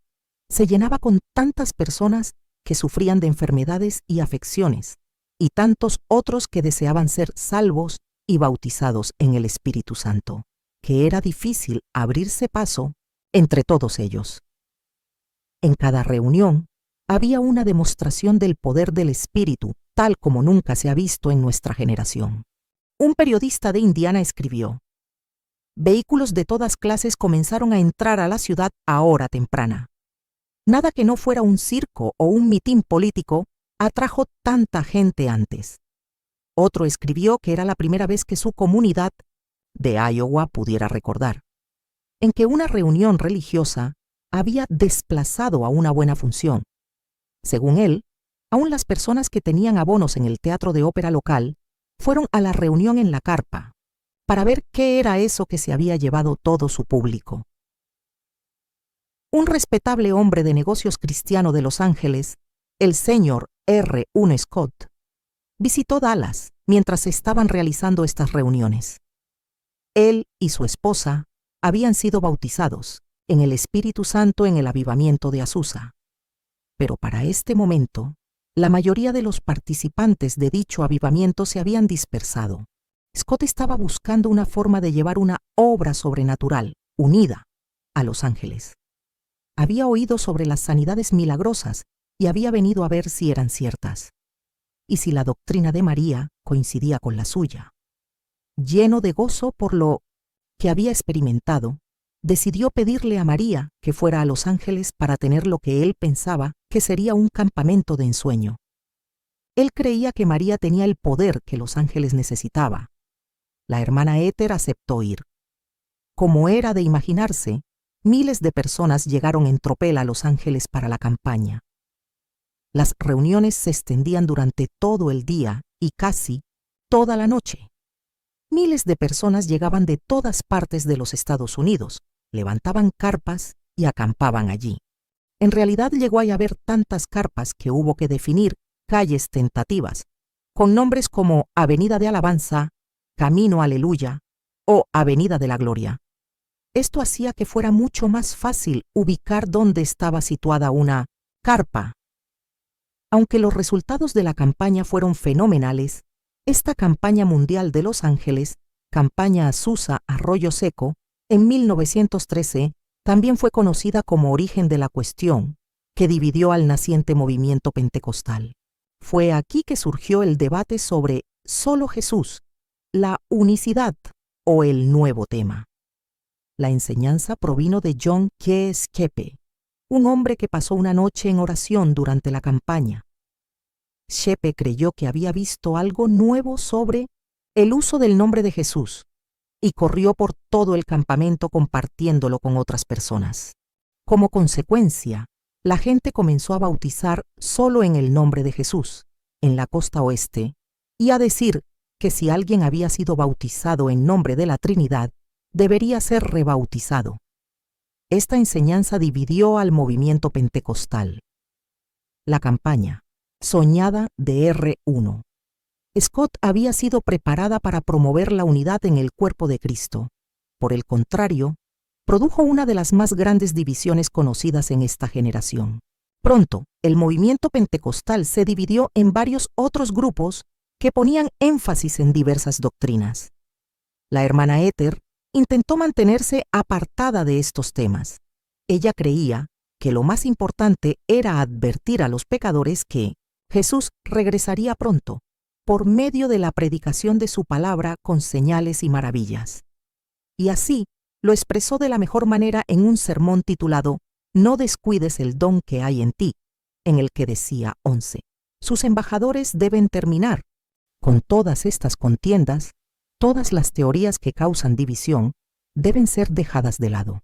se llenaba con tantas personas que sufrían de enfermedades y afecciones, y tantos otros que deseaban ser salvos y bautizados en el Espíritu Santo, que era difícil abrirse paso entre todos ellos. En cada reunión había una demostración del poder del Espíritu, tal como nunca se ha visto en nuestra generación. Un periodista de Indiana escribió: vehículos de todas clases comenzaron a entrar a la ciudad a hora temprana. Nada que no fuera un circo o un mitin político atrajo tanta gente antes. Otro escribió que era la primera vez que su comunidad de Iowa pudiera recordar, en que una reunión religiosa había desplazado a una buena función. Según él, aún las personas que tenían abonos en el teatro de ópera local fueron a la reunión en la carpa para ver qué era eso que se había llevado todo su público. Un respetable hombre de negocios cristiano de Los Ángeles, el señor R. Un Scott, visitó Dallas mientras se estaban realizando estas reuniones. Él y su esposa habían sido bautizados en el Espíritu Santo en el avivamiento de Azusa. Pero para este momento, la mayoría de los participantes de dicho avivamiento se habían dispersado. Scott estaba buscando una forma de llevar una obra sobrenatural, unida, a Los Ángeles. Había oído sobre las sanidades milagrosas y había venido a ver si eran ciertas, y si la doctrina de María coincidía con la suya. Lleno de gozo por lo que había experimentado, decidió pedirle a María que fuera a Los Ángeles para tener lo que él pensaba que sería un campamento de ensueño. Él creía que María tenía el poder que Los Ángeles necesitaba. La hermana Ether aceptó ir. Como era de imaginarse, miles de personas llegaron en tropel a Los Ángeles para la campaña. Las reuniones se extendían durante todo el día y casi toda la noche. Miles de personas llegaban de todas partes de los Estados Unidos, levantaban carpas y acampaban allí. En realidad llegó a haber tantas carpas que hubo que definir calles tentativas, con nombres como Avenida de Alabanza, Camino Aleluya o Avenida de la Gloria. Esto hacía que fuera mucho más fácil ubicar dónde estaba situada una carpa. Aunque los resultados de la campaña fueron fenomenales, esta campaña mundial de Los Ángeles, campaña Azusa Arroyo Seco, en 1913, también fue conocida como origen de la cuestión, que dividió al naciente movimiento pentecostal. Fue aquí que surgió el debate sobre solo Jesús, la unicidad o el nuevo tema. La enseñanza provino de John K. Shepe, un hombre que pasó una noche en oración durante la campaña. Shepe creyó que había visto algo nuevo sobre el uso del nombre de Jesús y corrió por todo el campamento compartiéndolo con otras personas. Como consecuencia, la gente comenzó a bautizar solo en el nombre de Jesús, en la costa oeste, y a decir que si alguien había sido bautizado en nombre de la Trinidad, debería ser rebautizado. Esta enseñanza dividió al movimiento pentecostal. La campaña, soñada de R1. Scott había sido preparada para promover la unidad en el cuerpo de Cristo. Por el contrario, produjo una de las más grandes divisiones conocidas en esta generación. Pronto, el movimiento pentecostal se dividió en varios otros grupos que ponían énfasis en diversas doctrinas. La hermana Ether intentó mantenerse apartada de estos temas. Ella creía que lo más importante era advertir a los pecadores que Jesús regresaría pronto, por medio de la predicación de su palabra con señales y maravillas. Y así lo expresó de la mejor manera en un sermón titulado No descuides el don que hay en ti, en el que decía 11. Sus embajadores deben terminar. Con todas estas contiendas, todas las teorías que causan división deben ser dejadas de lado.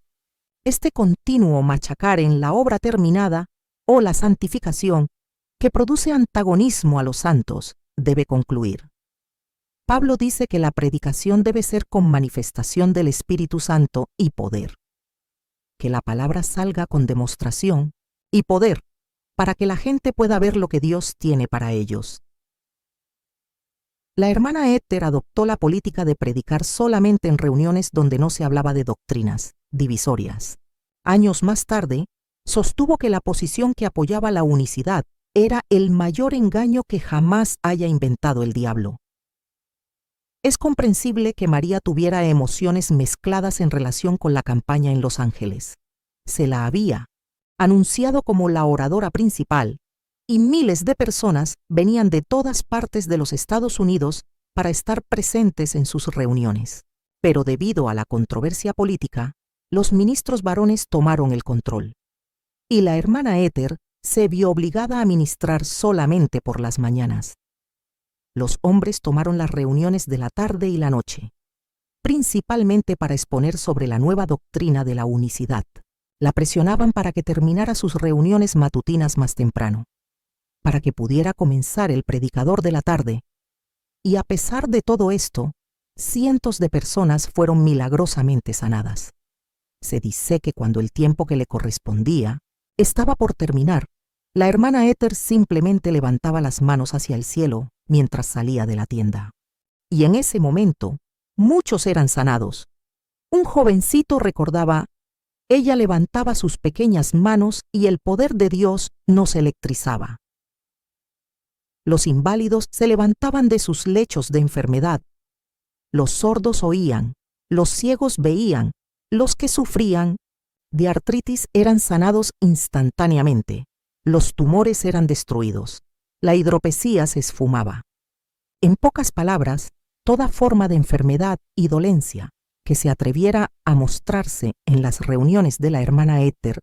Este continuo machacar en la obra terminada o la santificación que produce antagonismo a los santos debe concluir. Pablo dice que la predicación debe ser con manifestación del Espíritu Santo y poder. Que la palabra salga con demostración y poder para que la gente pueda ver lo que Dios tiene para ellos. La hermana Ether adoptó la política de predicar solamente en reuniones donde no se hablaba de doctrinas divisorias. Años más tarde, sostuvo que la posición que apoyaba la unicidad era el mayor engaño que jamás haya inventado el diablo. Es comprensible que María tuviera emociones mezcladas en relación con la campaña en Los Ángeles. Se la había anunciado como la oradora principal, y miles de personas venían de todas partes de los Estados Unidos para estar presentes en sus reuniones. Pero debido a la controversia política, los ministros varones tomaron el control, y la hermana Ether se vio obligada a ministrar solamente por las mañanas. Los hombres tomaron las reuniones de la tarde y la noche, principalmente para exponer sobre la nueva doctrina de la unicidad. La presionaban para que terminara sus reuniones matutinas más temprano, para que pudiera comenzar el predicador de la tarde. Y a pesar de todo esto, cientos de personas fueron milagrosamente sanadas. Se dice que cuando el tiempo que le correspondía estaba por terminar, la hermana Ether simplemente levantaba las manos hacia el cielo mientras salía de la tienda. Y en ese momento, muchos eran sanados. Un jovencito recordaba, ella levantaba sus pequeñas manos y el poder de Dios nos electrizaba. Los inválidos se levantaban de sus lechos de enfermedad. Los sordos oían, los ciegos veían, los que sufrían de artritis eran sanados instantáneamente. Los tumores eran destruidos. La hidropesía se esfumaba. En pocas palabras, toda forma de enfermedad y dolencia que se atreviera a mostrarse en las reuniones de la hermana Ether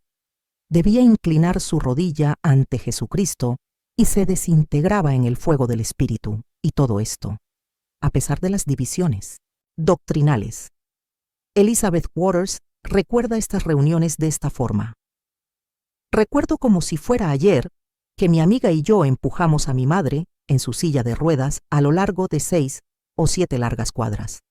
debía inclinar su rodilla ante Jesucristo y se desintegraba en el fuego del Espíritu. Y todo esto, a pesar de las divisiones doctrinales. Elizabeth Waters recuerda estas reuniones de esta forma. Recuerdo como si fuera ayer que mi amiga y yo empujamos a mi madre en su silla de ruedas a lo largo de 6 o 7 largas cuadras.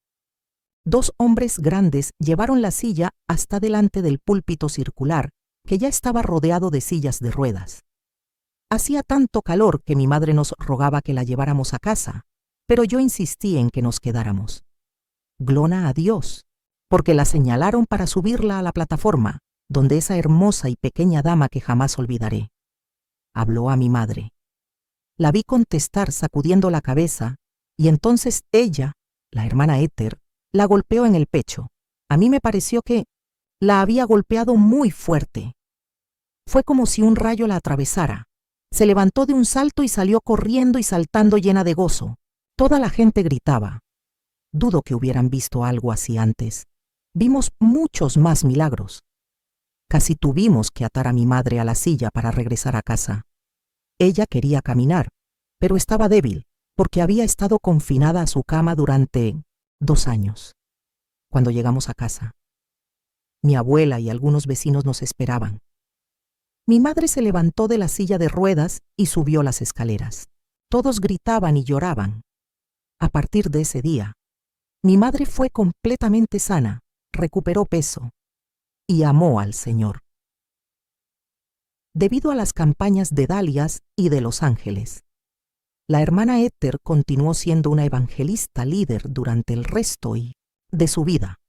2 hombres grandes llevaron la silla hasta delante del púlpito circular, que ya estaba rodeado de sillas de ruedas. Hacía tanto calor que mi madre nos rogaba que la lleváramos a casa, pero yo insistí en que nos quedáramos. Gloria a Dios, porque la señalaron para subirla a la plataforma, donde esa hermosa y pequeña dama que jamás olvidaré habló a mi madre. La vi contestar sacudiendo la cabeza, y entonces ella, la hermana Éter, la golpeó en el pecho. A mí me pareció que la había golpeado muy fuerte. Fue como si un rayo la atravesara. Se levantó de un salto y salió corriendo y saltando llena de gozo. Toda la gente gritaba. Dudo que hubieran visto algo así antes. Vimos muchos más milagros. Casi tuvimos que atar a mi madre a la silla para regresar a casa. Ella quería caminar, pero estaba débil, porque había estado confinada a su cama durante 2 años. Cuando llegamos a casa, mi abuela y algunos vecinos nos esperaban. Mi madre se levantó de la silla de ruedas y subió las escaleras. Todos gritaban y lloraban. A partir de ese día, mi madre fue completamente sana, recuperó peso y amó al Señor. Debido a las campañas de Dallas y de Los Ángeles, la hermana Éter continuó siendo una evangelista líder durante el resto de su vida.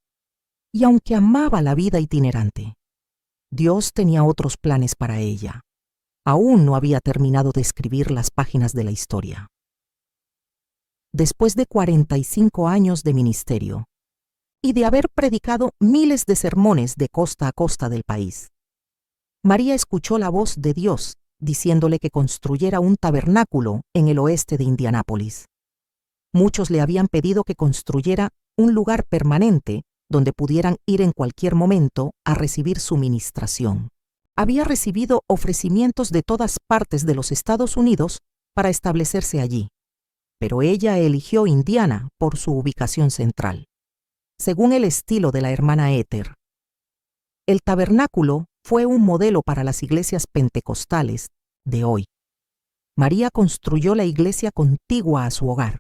Y aunque amaba la vida itinerante, Dios tenía otros planes para ella. Aún no había terminado de escribir las páginas de la historia. Después de 45 años de ministerio y de haber predicado miles de sermones de costa a costa del país, María escuchó la voz de Dios diciéndole que construyera un tabernáculo en el oeste de Indianápolis. Muchos le habían pedido que construyera un lugar permanente donde pudieran ir en cualquier momento a recibir su ministración. Había recibido ofrecimientos de todas partes de los Estados Unidos para establecerse allí, pero ella eligió Indiana por su ubicación central, según el estilo de la hermana Éter. El tabernáculo fue un modelo para las iglesias pentecostales de hoy. María construyó la iglesia contigua a su hogar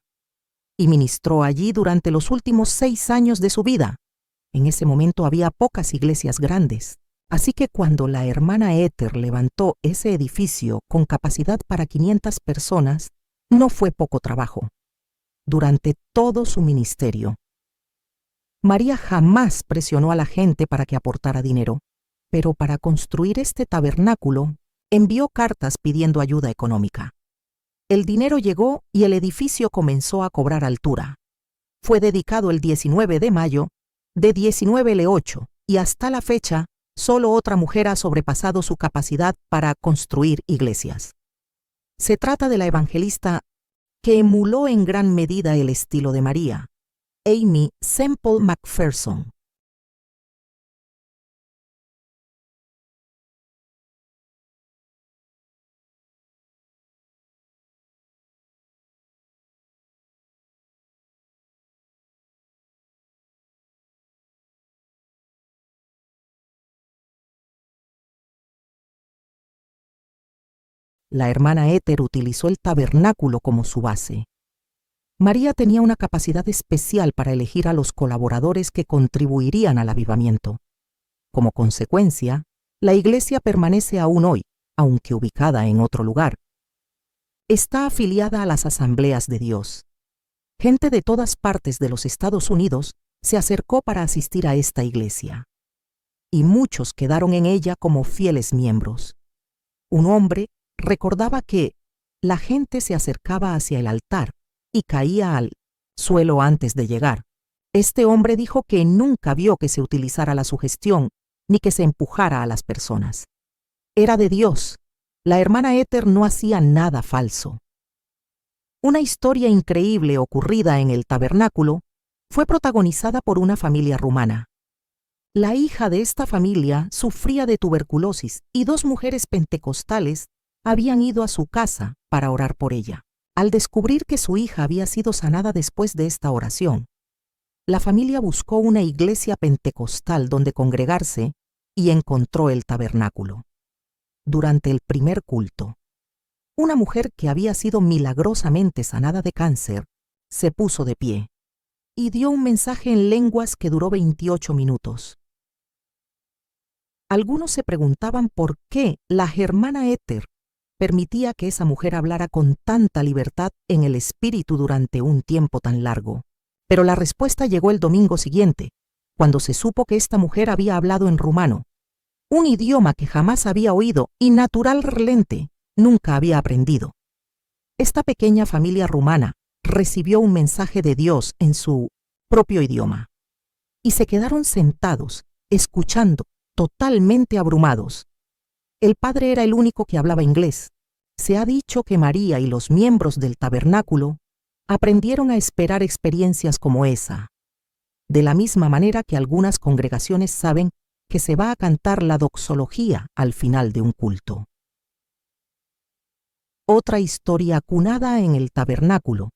y ministró allí durante los últimos 6 años de su vida. En ese momento había pocas iglesias grandes, así que cuando la hermana Éter levantó ese edificio con capacidad para 500 personas, no fue poco trabajo. Durante todo su ministerio, María jamás presionó a la gente para que aportara dinero, pero para construir este tabernáculo, envió cartas pidiendo ayuda económica. El dinero llegó y el edificio comenzó a cobrar altura. Fue dedicado el 19 de mayo de 1908 y hasta la fecha, solo otra mujer ha sobrepasado su capacidad para construir iglesias. Se trata de la evangelista que emuló en gran medida el estilo de María, Aimee Semple McPherson. La hermana Éter utilizó el tabernáculo como su base. María tenía una capacidad especial para elegir a los colaboradores que contribuirían al avivamiento. Como consecuencia, la iglesia permanece aún hoy, aunque ubicada en otro lugar. Está afiliada a las Asambleas de Dios. Gente de todas partes de los Estados Unidos se acercó para asistir a esta iglesia, y muchos quedaron en ella como fieles miembros. Un hombre recordaba que la gente se acercaba hacia el altar y caía al suelo antes de llegar. Este hombre dijo que nunca vio que se utilizara la sugestión ni que se empujara a las personas. Era de Dios. La hermana Éter no hacía nada falso. Una historia increíble ocurrida en el tabernáculo fue protagonizada por una familia rumana. La hija de esta familia sufría de tuberculosis y 2 mujeres pentecostales habían ido a su casa para orar por ella. Al descubrir que su hija había sido sanada después de esta oración, la familia buscó una iglesia pentecostal donde congregarse y encontró el tabernáculo. Durante el primer culto, una mujer que había sido milagrosamente sanada de cáncer se puso de pie y dio un mensaje en lenguas que duró 28 minutos. Algunos se preguntaban por qué la hermana Éter permitía que esa mujer hablara con tanta libertad en el espíritu durante un tiempo tan largo. Pero la respuesta llegó el domingo siguiente, cuando se supo que esta mujer había hablado en rumano, un idioma que jamás había oído y naturalmente nunca había aprendido. esta pequeña familia rumana recibió un mensaje de Dios en su propio idioma y se quedaron sentados, escuchando, totalmente abrumados. El padre era el único que hablaba inglés. Se ha dicho que María y los miembros del tabernáculo aprendieron a esperar experiencias como esa, de la misma manera que algunas congregaciones saben que se va a cantar la doxología al final de un culto. Otra historia acunada en el tabernáculo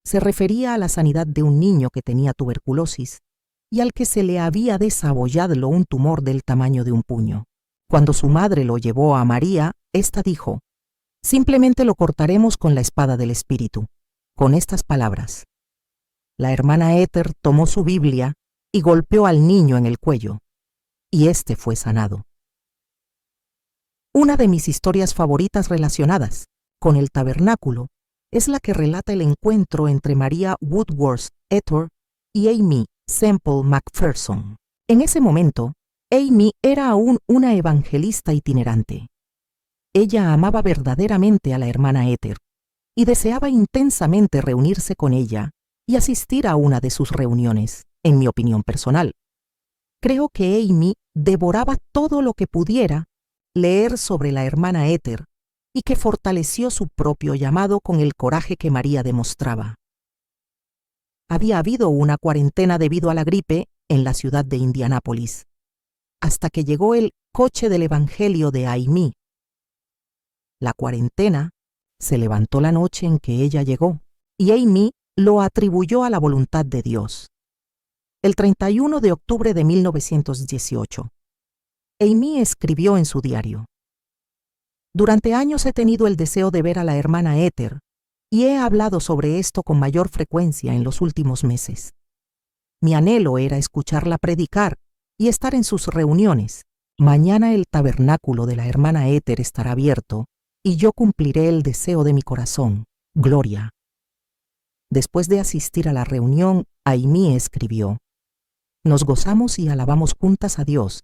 se refería a la sanidad de un niño que tenía tuberculosis y al que se le había desabollado un tumor del tamaño de un puño. Cuando su madre lo llevó a María, ésta dijo: «Simplemente lo cortaremos con la espada del Espíritu», con estas palabras. La hermana Ether tomó su Biblia y golpeó al niño en el cuello, y éste fue sanado. Una de mis historias favoritas relacionadas con el tabernáculo es la que relata el encuentro entre María Woodworth Ether y Amy Semple McPherson. En ese momento, Amy era aún una evangelista itinerante. Ella amaba verdaderamente a la hermana Ether y deseaba intensamente reunirse con ella y asistir a una de sus reuniones, en mi opinión personal. Creo que Amy devoraba todo lo que pudiera leer sobre la hermana Ether y que fortaleció su propio llamado con el coraje que María demostraba. Había habido una cuarentena debido a la gripe en la ciudad de Indianápolis, hasta que llegó el coche del Evangelio de Amy. La cuarentena se levantó la noche en que ella llegó, y Amy lo atribuyó a la voluntad de Dios. El 31 de octubre de 1918, Amy escribió en su diario: «Durante años he tenido el deseo de ver a la hermana Ether, y he hablado sobre esto con mayor frecuencia en los últimos meses. Mi anhelo era escucharla predicar y estar en sus reuniones. Mañana el tabernáculo de la hermana Ether estará abierto, y yo cumpliré el deseo de mi corazón. Gloria». Después de asistir a la reunión, Amy escribió: «Nos gozamos y alabamos juntas a Dios.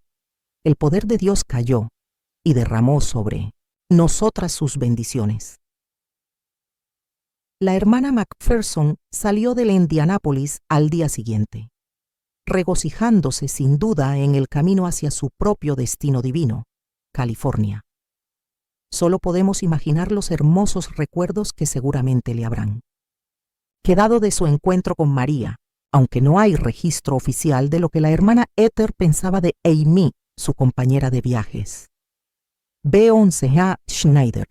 El poder de Dios cayó y derramó sobre nosotras sus bendiciones». La hermana McPherson salió de Indianápolis al día siguiente, regocijándose sin duda en el camino hacia su propio destino divino, California. Solo podemos imaginar los hermosos recuerdos que seguramente le habrán quedado de su encuentro con María, aunque no hay registro oficial de lo que la hermana Ether pensaba de Amy, su compañera de viajes. B11A Schneider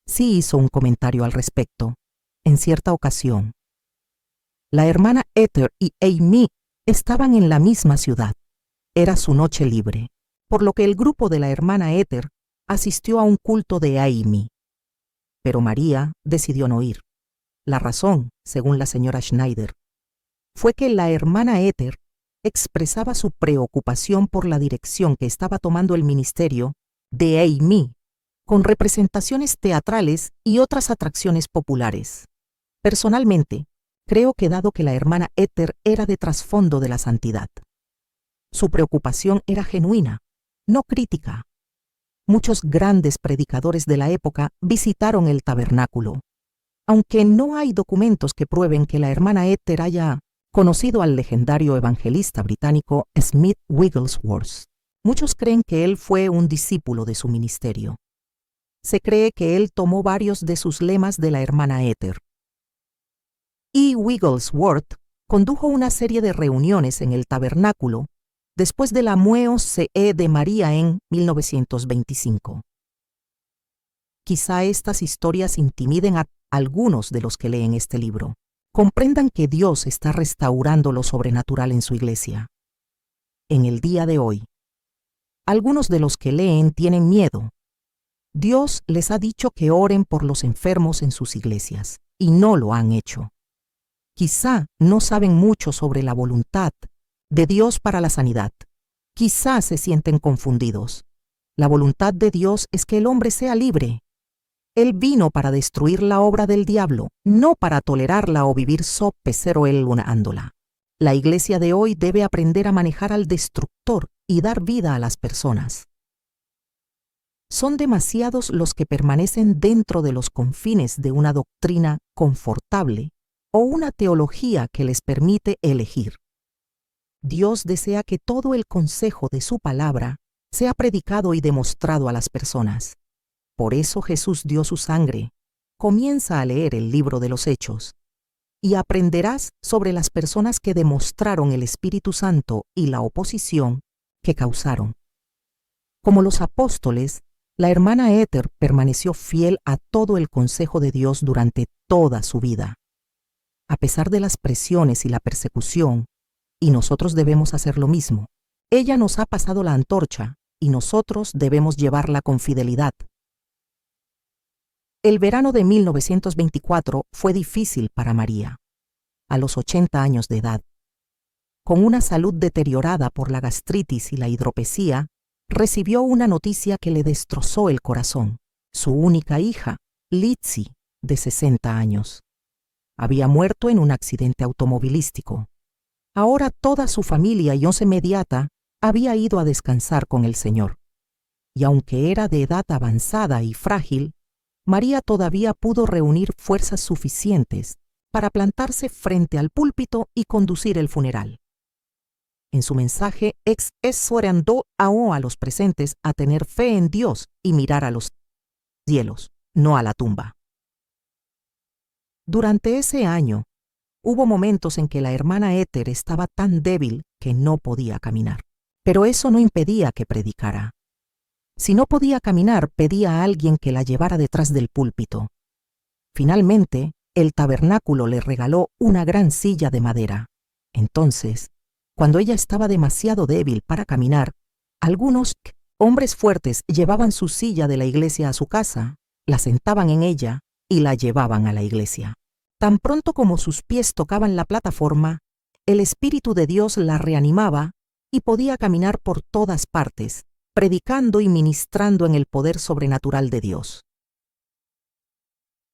sí hizo un comentario al respecto en cierta ocasión. La hermana Ether y Amy estaban en la misma ciudad. Era su noche libre, por lo que el grupo de la hermana Ether asistió a un culto de Amy. Pero María decidió no ir. La razón, según la señora Schneider, fue que la hermana Ether expresaba su preocupación por la dirección que estaba tomando el ministerio de Amy, con representaciones teatrales y otras atracciones populares. Personalmente, creo que dado que la hermana Ether era de trasfondo de la santidad, su preocupación era genuina, no crítica. Muchos grandes predicadores de la época visitaron el tabernáculo, aunque no hay documentos que prueben que la hermana Ether haya conocido al legendario evangelista británico Smith Wigglesworth. Muchos creen que él fue un discípulo de su ministerio. Se cree que él tomó varios de sus lemas de la hermana Ether. E. Wigglesworth condujo una serie de reuniones en el tabernáculo después de la MUEOCE de María en 1925. Quizá estas historias intimiden a algunos de los que leen este libro. Comprendan que Dios está restaurando lo sobrenatural en su iglesia. En el día de hoy, algunos de los que leen tienen miedo. Dios les ha dicho que oren por los enfermos en sus iglesias, y no lo han hecho. Quizá no saben mucho sobre la voluntad de Dios para la sanidad. Quizá se sienten confundidos. La voluntad de Dios es que el hombre sea libre. Él vino para destruir la obra del diablo, no para tolerarla o vivir soppecerolunándola. La iglesia de hoy debe aprender a manejar al destructor y dar vida a las personas. Son demasiados los que permanecen dentro de los confines de una doctrina confortable o una teología que les permite elegir. Dios desea que todo el consejo de su palabra sea predicado y demostrado a las personas. Por eso Jesús dio su sangre. Comienza a leer el libro de los Hechos y aprenderás sobre las personas que demostraron el Espíritu Santo y la oposición que causaron. Como los apóstoles, la hermana Ether permaneció fiel a todo el consejo de Dios durante toda su vida. A pesar de las presiones y la persecución, y nosotros debemos hacer lo mismo, ella nos ha pasado la antorcha y nosotros debemos llevarla con fidelidad. El verano de 1924 fue difícil para María, a los 80 años de edad. Con una salud deteriorada por la gastritis y la hidropesía, recibió una noticia que le destrozó el corazón. Su única hija, Lizzie, de 60 años, había muerto en un accidente automovilístico. Ahora toda su familia y once mediata había ido a descansar con el Señor. Y aunque era de edad avanzada y frágil, María todavía pudo reunir fuerzas suficientes para plantarse frente al púlpito y conducir el funeral. En su mensaje, exhortó a los presentes a tener fe en Dios y mirar a los cielos, no a la tumba. Durante ese año, hubo momentos en que la hermana Ether estaba tan débil que no podía caminar. Pero eso no impedía que predicara. Si no podía caminar, pedía a alguien que la llevara detrás del púlpito. Finalmente, el tabernáculo le regaló una gran silla de madera. Entonces, cuando ella estaba demasiado débil para caminar, algunos hombres fuertes llevaban su silla de la iglesia a su casa, la sentaban en ella y la llevaban a la iglesia. Tan pronto como sus pies tocaban la plataforma, el Espíritu de Dios la reanimaba y podía caminar por todas partes, predicando y ministrando en el poder sobrenatural de Dios.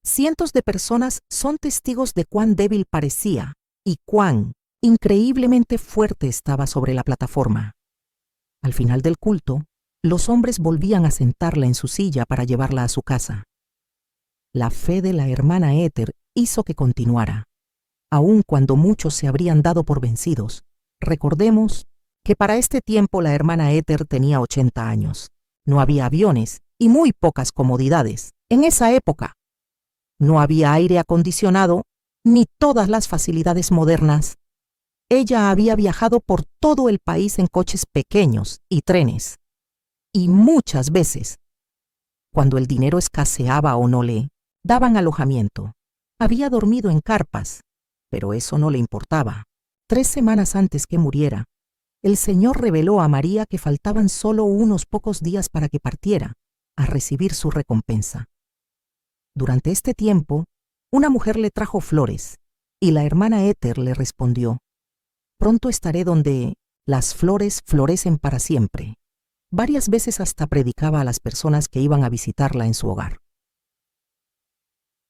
Cientos de personas son testigos de cuán débil parecía y cuán increíblemente fuerte estaba sobre la plataforma. Al final del culto, los hombres volvían a sentarla en su silla para llevarla a su casa. La fe de la hermana Ether hizo que continuara. Aun cuando muchos se habrían dado por vencidos, recordemos que para este tiempo la hermana Ether tenía 80 años. No había aviones y muy pocas comodidades. En esa época, no había aire acondicionado ni todas las facilidades modernas. Ella había viajado por todo el país en coches pequeños y trenes. Y muchas veces, cuando el dinero escaseaba o no le daban alojamiento, había dormido en carpas, pero eso no le importaba. 3 semanas antes que muriera, el Señor reveló a María que faltaban solo unos pocos días para que partiera a recibir su recompensa. Durante este tiempo, una mujer le trajo flores, y la hermana Ether le respondió: «Pronto estaré donde las flores florecen para siempre». Varias veces hasta predicaba a las personas que iban a visitarla en su hogar.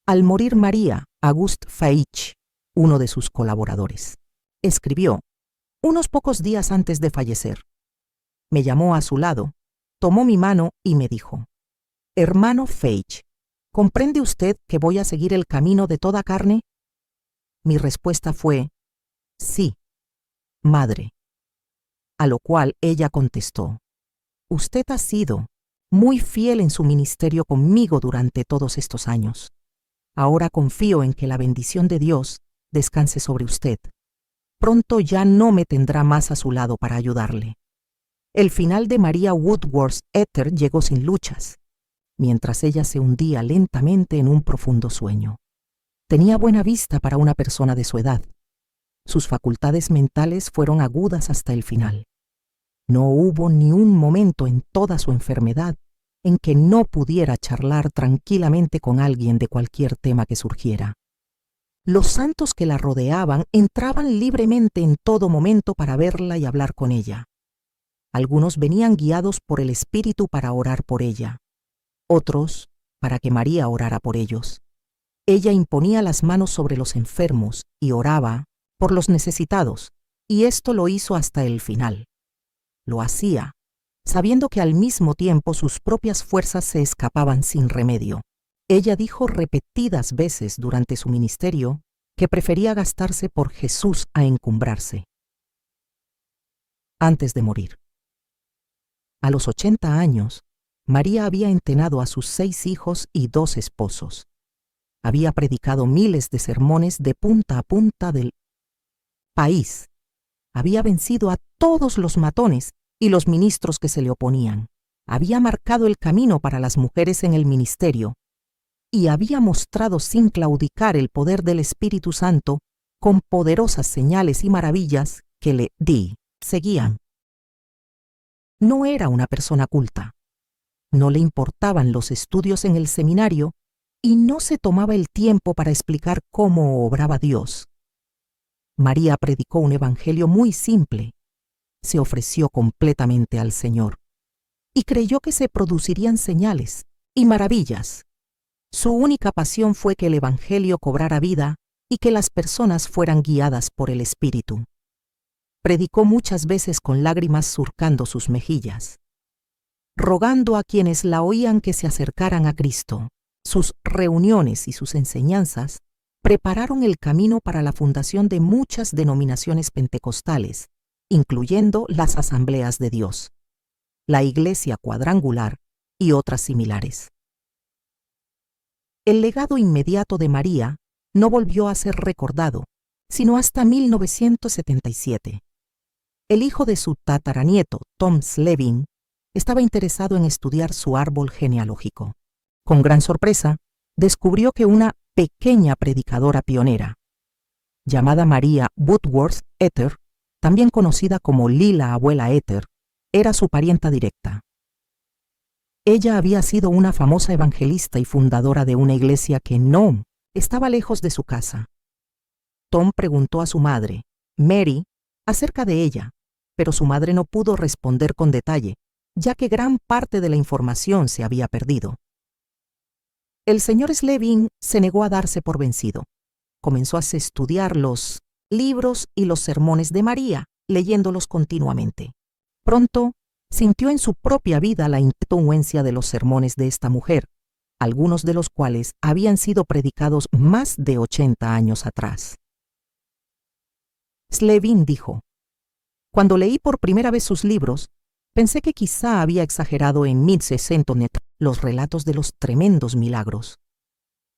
Al morir María, Auguste Feich, uno de sus colaboradores, escribió: «Unos pocos días antes de fallecer, me llamó a su lado, tomó mi mano y me dijo: «Hermano Feich, ¿comprende usted que voy a seguir el camino de toda carne?». Mi respuesta fue: «Sí, madre». A lo cual ella contestó: «Usted ha sido muy fiel en su ministerio conmigo durante todos estos años. Ahora confío en que la bendición de Dios descanse sobre usted. Pronto ya no me tendrá más a su lado para ayudarle». El final de María Woodworth Ether llegó sin luchas, mientras ella se hundía lentamente en un profundo sueño. Tenía buena vista para una persona de su edad. Sus facultades mentales fueron agudas hasta el final. No hubo ni un momento en toda su enfermedad en que no pudiera charlar tranquilamente con alguien de cualquier tema que surgiera. Los santos que la rodeaban entraban libremente en todo momento para verla y hablar con ella. Algunos venían guiados por el Espíritu para orar por ella, otros para que María orara por ellos. Ella imponía las manos sobre los enfermos y oraba por los necesitados, y esto lo hizo hasta el final. Lo hacía sabiendo que al mismo tiempo sus propias fuerzas se escapaban sin remedio. Ella dijo repetidas veces durante su ministerio que prefería gastarse por Jesús a encumbrarse. Antes de morir. A los 80 años, María había entenado a sus 6 hijos y 2 esposos. Había predicado miles de sermones de punta a punta del país. Había vencido a todos los matones y los ministros que se le oponían. Había marcado el camino para las mujeres en el ministerio y había mostrado sin claudicar el poder del Espíritu Santo con poderosas señales y maravillas que le seguían. No era una persona culta. No le importaban los estudios en el seminario y no se tomaba el tiempo para explicar cómo obraba Dios. María predicó un evangelio muy simple. Se ofreció completamente al Señor y creyó que se producirían señales y maravillas. Su única pasión fue que el evangelio cobrara vida y que las personas fueran guiadas por el Espíritu. Predicó muchas veces con lágrimas surcando sus mejillas, rogando a quienes la oían que se acercaran a Cristo. Sus reuniones y sus enseñanzas prepararon el camino para la fundación de muchas denominaciones pentecostales, incluyendo las Asambleas de Dios, la Iglesia Cuadrangular y otras similares. El legado inmediato de María no volvió a ser recordado, sino hasta 1977. El hijo de su tataranieto, Tom Slevin, estaba interesado en estudiar su árbol genealógico. Con gran sorpresa, descubrió que una pequeña predicadora pionera, llamada María Woodworth Ether, también conocida como Lila Abuela Ether, era su parienta directa. Ella había sido una famosa evangelista y fundadora de una iglesia que no estaba lejos de su casa. Tom preguntó a su madre, Mary, acerca de ella, pero su madre no pudo responder con detalle, ya que gran parte de la información se había perdido. El señor Slevin se negó a darse por vencido. Comenzó a estudiar los libros y los sermones de María, leyéndolos continuamente. Pronto, sintió en su propia vida la influencia de los sermones de esta mujer, algunos de los cuales habían sido predicados más de 80 años atrás. Slevin dijo, «Cuando leí por primera vez sus libros, pensé que quizá había exagerado en 1600 los relatos de los tremendos milagros.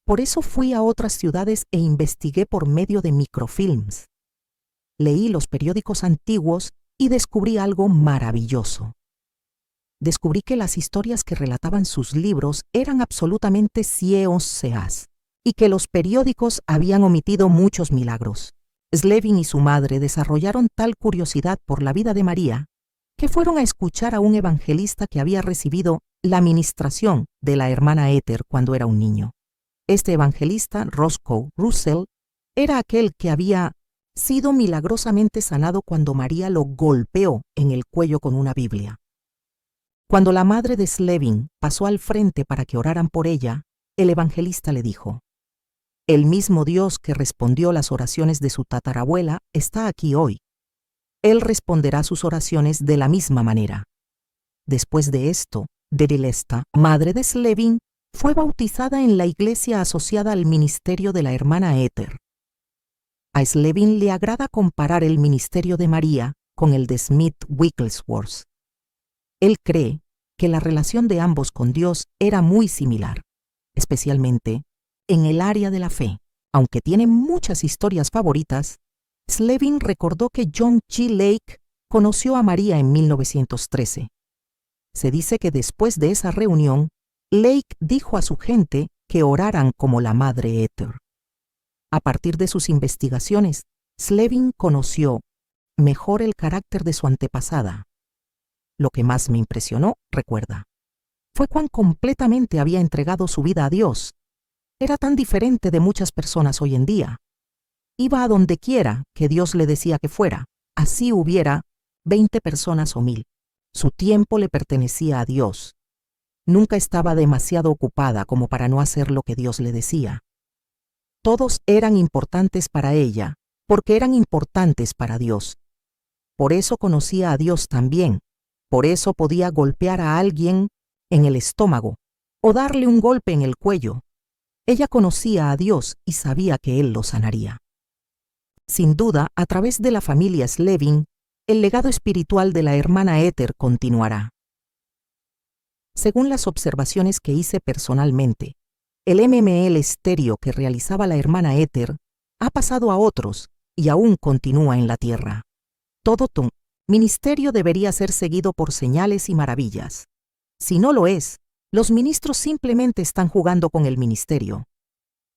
Por eso fui a otras ciudades e investigué por medio de microfilms. Leí los periódicos antiguos y descubrí algo maravilloso. Descubrí que las historias que relataban sus libros eran absolutamente ciencias y que los periódicos habían omitido muchos milagros. Slevin y su madre desarrollaron tal curiosidad por la vida de María que fueron a escuchar a un evangelista que había recibido la ministración de la hermana Ether cuando era un niño. Este evangelista, Roscoe Russell, era aquel que había sido milagrosamente sanado cuando María lo golpeó en el cuello con una Biblia. Cuando la madre de Slevin pasó al frente para que oraran por ella, el evangelista le dijo, «El mismo Dios que respondió las oraciones de su tatarabuela está aquí hoy. Él responderá sus oraciones de la misma manera». Después de esto, Derilesta, madre de Slevin, fue bautizada en la iglesia asociada al ministerio de la hermana Ether. A Slevin le agrada comparar el ministerio de María con el de Smith Wigglesworth. Él cree que la relación de ambos con Dios era muy similar, especialmente en el área de la fe. Aunque tiene muchas historias favoritas, Slevin recordó que John G. Lake conoció a María en 1913. Se dice que después de esa reunión, Lake dijo a su gente que oraran como la madre Ether. A partir de sus investigaciones, Slevin conoció mejor el carácter de su antepasada. Lo que más me impresionó, recuerda, fue cuán completamente había entregado su vida a Dios. Era tan diferente de muchas personas hoy en día. Iba a donde quiera que Dios le decía que fuera, así hubiera 20 personas o 1000. Su tiempo le pertenecía a Dios. Nunca estaba demasiado ocupada como para no hacer lo que Dios le decía. Todos eran importantes para ella, porque eran importantes para Dios. Por eso conocía a Dios también, Por eso podía golpear a alguien en el estómago o darle un golpe en el cuello. Ella conocía a Dios y sabía que Él lo sanaría. Sin duda, a través de la familia Slevin, el legado espiritual de la hermana Ether continuará. Según las observaciones que hice personalmente, el MML estéreo que realizaba la hermana Ether ha pasado a otros y aún continúa en la tierra. Todo tu ministerio debería ser seguido por señales y maravillas. Si no lo es, los ministros simplemente están jugando con el ministerio.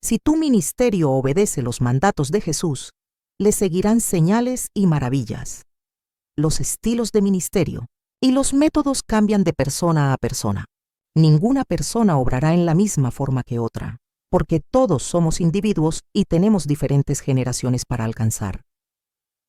Si tu ministerio obedece los mandatos de Jesús, le seguirán señales y maravillas. Los estilos de ministerio y los métodos cambian de persona a persona. Ninguna persona obrará en la misma forma que otra, porque todos somos individuos y tenemos diferentes generaciones para alcanzar.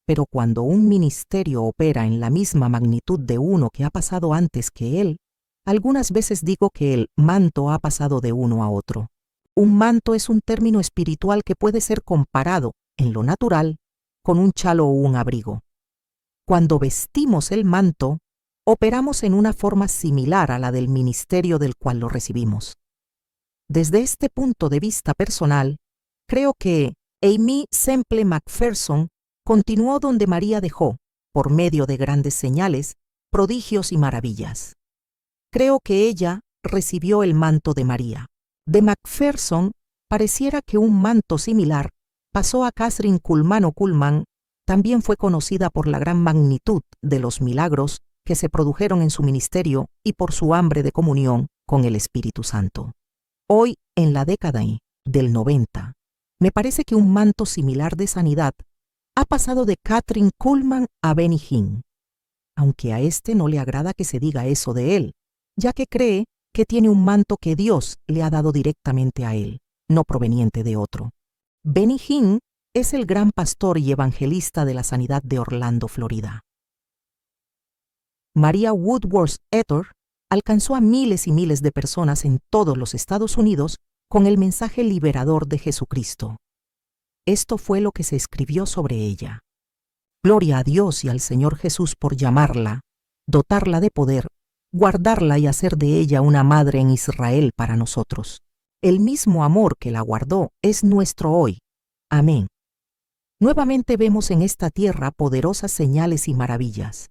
Pero cuando un ministerio opera en la misma magnitud de uno que ha pasado antes que él, algunas veces digo que el manto ha pasado de uno a otro. Un manto es un término espiritual que puede ser comparado, en lo natural, con un chalo o un abrigo. Cuando vestimos el manto, operamos en una forma similar a la del ministerio del cual lo recibimos. Desde este punto de vista personal, creo que Aimee Semple McPherson continuó donde María dejó, por medio de grandes señales, prodigios y maravillas. Creo que ella recibió el manto de María. De McPherson pareciera que un manto similar pasó a Kathryn Kuhlman o Kuhlman. También fue conocida por la gran magnitud de los milagros que se produjeron en su ministerio y por su hambre de comunión con el Espíritu Santo. Hoy, en la década del 90, me parece que un manto similar de sanidad ha pasado de Kathryn Kuhlman a Benny Hinn, aunque a este no le agrada que se diga eso de él, ya que cree que tiene un manto que Dios le ha dado directamente a él, no proveniente de otro. Benny Hinn es el gran pastor y evangelista de la sanidad de Orlando, Florida. María Woodworth Ether alcanzó a miles y miles de personas en todos los Estados Unidos con el mensaje liberador de Jesucristo. Esto fue lo que se escribió sobre ella. Gloria a Dios y al Señor Jesús por llamarla, dotarla de poder, guardarla y hacer de ella una madre en Israel para nosotros. El mismo amor que la guardó es nuestro hoy. Amén. Nuevamente vemos en esta tierra poderosas señales y maravillas.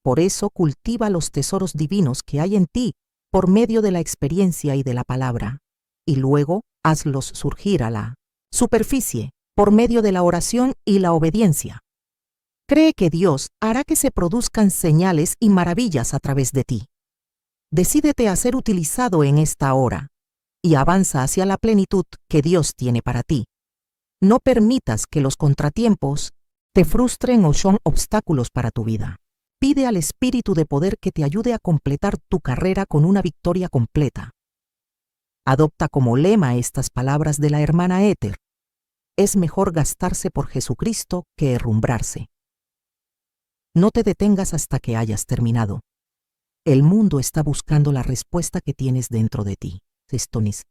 Por eso cultiva los tesoros divinos que hay en ti por medio de la experiencia y de la palabra, y luego hazlos surgir a la superficie por medio de la oración y la obediencia. Cree que Dios hará que se produzcan señales y maravillas a través de ti. Decídete a ser utilizado en esta hora y avanza hacia la plenitud que Dios tiene para ti. No permitas que los contratiempos te frustren o son obstáculos para tu vida. Pide al Espíritu de poder que te ayude a completar tu carrera con una victoria completa. Adopta como lema estas palabras de la hermana Ether: es mejor gastarse por Jesucristo que herrumbrarse. No te detengas hasta que hayas terminado. El mundo está buscando la respuesta que tienes dentro de ti. Esto es